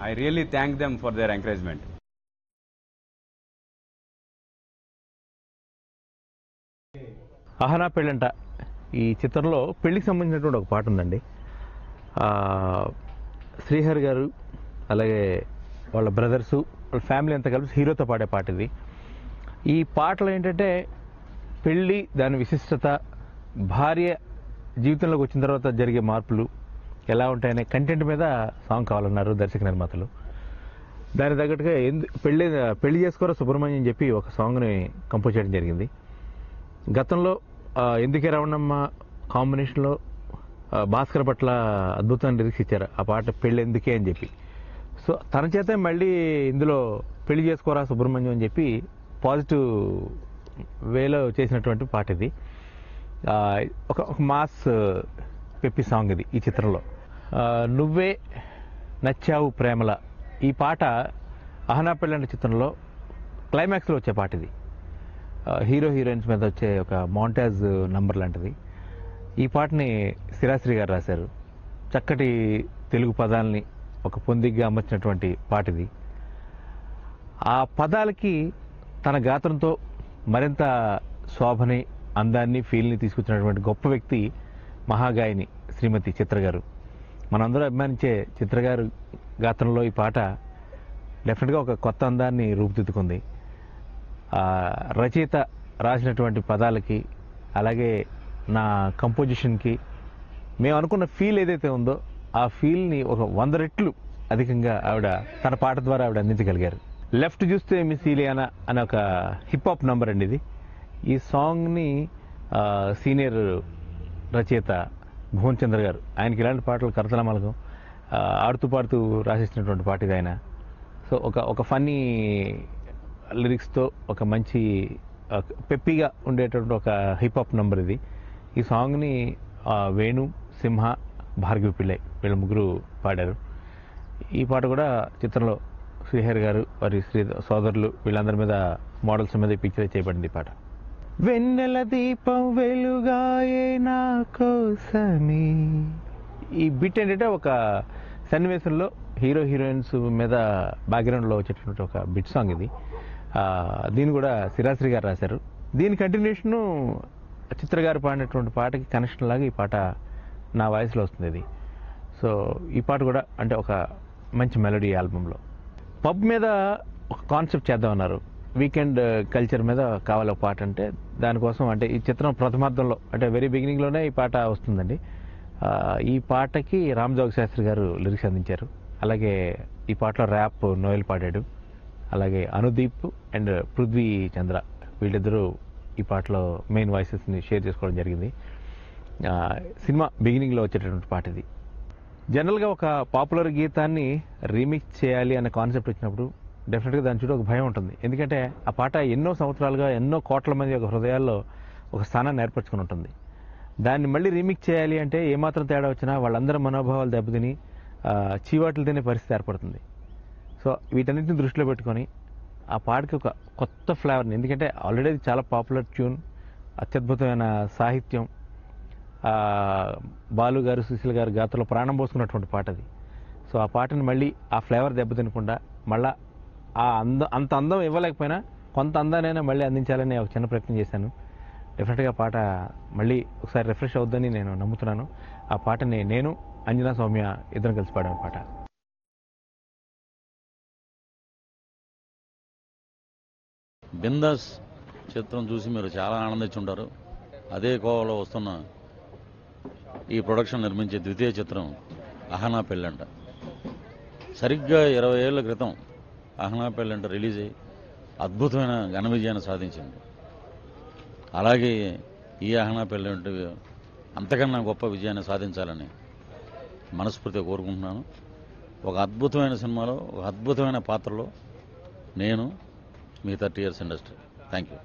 I really thank them for their encouragement. Ahana Pellanta ఈ చిత్రంలో పెళ్లికి సంబంధించినటువంటి ఒక పాట ఉందండి. శ్రీహరి గారు అలాగే వాళ్ళ బ్రదర్సు వాళ్ళ ఫ్యామిలీ అంతా కలిసి హీరోతో పాడే పాట ఇది. ఈ పాటలో ఏంటంటే పెళ్ళి, దాని విశిష్టత, భార్య జీవితంలోకి వచ్చిన తర్వాత జరిగే మార్పులు ఎలా ఉంటాయనే కంటెంట్ మీద సాంగ్ కావాలన్నారు దర్శక నిర్మాతలు. దాని తగ్గట్టుగా పెళ్లి చేసుకోరా సుబ్రహ్మణ్యం చెప్పి ఒక సాంగ్ని కంపోజ్ చేయడం జరిగింది. గతంలో ఎందుకే రావణమ్మ కాంబినేషన్లో భాస్కర్ పట్ల అద్భుతమైన లిరిక్స్ ఇచ్చారు ఆ పాట పెళ్ళి ఎందుకే అని చెప్పి. సో తన చేతే మళ్ళీ ఇందులో పెళ్లి చేసుకోరా సుబ్రహ్మణ్యం అని చెప్పి పాజిటివ్ వేలో చేసినటువంటి పాట ఇది. ఒక మాస్ పెప్పి సాంగ్ ఇది ఈ చిత్రంలో. నువ్వే నచ్చావు ప్రేమల ఈ పాట ఆహనా పెళ్ళంట చిత్రంలో క్లైమాక్స్లో వచ్చే పాట ఇది. హీరో హీరోయిన్స్ మీద వచ్చే ఒక మౌంటేజ్ నంబర్ లాంటిది. ఈ పాటని స్థిరాశ్రీ గారు రాశారు. చక్కటి తెలుగు పదాలని ఒక పొందిగ్గా అమర్చినటువంటి పాట ఇది. ఆ పదాలకి తన గాత్రంతో మరింత శోభని, అందాన్ని, ఫీల్ని తీసుకొచ్చినటువంటి గొప్ప వ్యక్తి మహాగాయని శ్రీమతి చిత్ర గారు. మనందరూ అభిమానించే చిత్ర గారు గాత్రంలో ఈ పాట డెఫినెట్గా ఒక కొత్త అందాన్ని రూపుదిద్దుకుంది. రచయిత రాసినటువంటి పదాలకి, అలాగే నా కంపోజిషన్కి మేము అనుకున్న ఫీల్ ఏదైతే ఉందో ఆ ఫీల్ని ఒక 100 రెట్లు అధికంగా ఆవిడ తన పాట ద్వారా ఆవిడ అందించగలిగారు. లెఫ్ట్ చూస్తే మిస్ ఇలియానా అనే ఒక హిప్ హాప్ నంబర్ అండి ఇది. ఈ సాంగ్ని సీనియర్ రచయిత భువన్ చంద్ర గారు, ఆయనకి ఇలాంటి పాటలు కరతలమలకం ఆడుతూ పాడుతూ రాసేసినటువంటి పాట ఇది ఆయన. సో ఒక ఫన్నీ లిరిక్స్తో ఒక మంచి పెప్పీగా ఉండేటువంటి ఒక హిప్ హాప్ నంబర్ ఇది. ఈ సాంగ్ని వేణు, సింహ, భార్గవి పిళ్ళై వీళ్ళ ముగ్గురు పాడారు. ఈ పాట కూడా చిత్రంలో శ్రీహరి గారు వారి సోదరులు వీళ్ళందరి మీద మోడల్స్ మీద పిక్చర్ చేయబడింది ఈ పాట. వెన్నెల దీపం వెలుగాయే నా కోసమే. ఈ బిట్ ఏంటంటే ఒక సన్నివేశంలో హీరో హీరోయిన్స్ మీద బ్యాక్గ్రౌండ్లో వచ్చేటటువంటి ఒక బిట్ సాంగ్ ఇది. దీన్ని కూడా సిరాశ్రీ గారు రాశారు. దీని కంటిన్యూషను చిత్ర గారు పాడినటువంటి పాటకి కనెక్షన్ లాగా ఈ పాట నా వాయిస్లో వస్తుంది ఇది. సో ఈ పాట కూడా అంటే ఒక మంచి మెలోడీ ఆల్బంలో. పబ్ మీద ఒక కాన్సెప్ట్ చేద్దామన్నారు. వీకెండ్ కల్చర్ మీద కావాలి ఒక పాట అంటే దానికోసం అంటే ఈ చిత్రం ప్రథమార్థంలో అంటే వెరీ బిగినింగ్లోనే ఈ పాట వస్తుందండి. ఈ పాటకి రామజోగ శాస్త్రి గారు లిరిక్స్ అందించారు. అలాగే ఈ పాటలో ర్యాప్ నోయల్ పాడాడు. అలాగే అనుదీప్ అండ్ పృథ్వీ చంద్ర వీళ్ళిద్దరూ ఈ పాటలో మెయిన్ వాయిసెస్ని షేర్ చేసుకోవడం జరిగింది. సినిమా బిగినింగ్లో వచ్చేటటువంటి పాట ఇది. జనరల్గా ఒక పాపులర్ గీతాన్ని రీమిక్స్ చేయాలి అనే కాన్సెప్ట్ వచ్చినప్పుడు డెఫినెట్గా దాని చుట్టూ ఒక భయం ఉంటుంది. ఎందుకంటే ఆ పాట ఎన్నో సంవత్సరాలుగా ఎన్నో కోట్ల మంది ఒక హృదయాల్లో ఒక స్థానాన్ని ఏర్పరచుకుని ఉంటుంది. దాన్ని మళ్ళీ రీమిక్స్ చేయాలి అంటే ఏమాత్రం తేడా వచ్చినా వాళ్ళందరి మనోభావాలు దెబ్బతిని చీవాట్లు తినే పరిస్థితి ఏర్పడుతుంది. సో వీటన్నిటిని దృష్టిలో పెట్టుకొని ఆ పాటకి ఒక కొత్త ఫ్లేవర్ని, ఎందుకంటే ఆల్రెడీ అది చాలా పాపులర్ ట్యూన్, అత్యద్భుతమైన సాహిత్యం, బాలు గారు సుశీల గారు గాత్రలో ప్రాణం పోసుకున్నటువంటి పాట అది. సో ఆ పాటని మళ్ళీ ఆ ఫ్లేవర్ దెబ్బతినకుండా మళ్ళీ ఆ అంత అందం ఇవ్వలేకపోయినా కొంత అందానైనా మళ్ళీ అందించాలని ఒక చిన్న ప్రయత్నం చేశాను. డెఫినెట్గా పాట మళ్ళీ ఒకసారి రిఫ్రెష్ అవుద్దని నేను నమ్ముతున్నాను. ఆ పాటని నేను, అంజనా, సౌమ్య ఇద్దరం కలిసి పాడాను పాట. బిందాస్ చిత్రం చూసి మీరు చాలా ఆనందించుంటారు. అదే కోవలో వస్తున్న ఈ ప్రొడక్షన్ నిర్మించే ద్వితీయ చిత్రం అహనా పెళ్ళంట. సరిగ్గా 20 ఏళ్ల క్రితం అహనా పెళ్ళంట రిలీజ్ అయ్యి అద్భుతమైన ఘన విజయాన్ని సాధించింది. అలాగే ఈ అహనా పెళ్ళంట అంతకన్నా గొప్ప విజయాన్ని సాధించాలని మనస్ఫూర్తిగా కోరుకుంటున్నాను. ఒక అద్భుతమైన సినిమాలో ఒక అద్భుతమైన పాత్రలో నేను మీ 30 years ఇండస్ట్రీ. Thank you.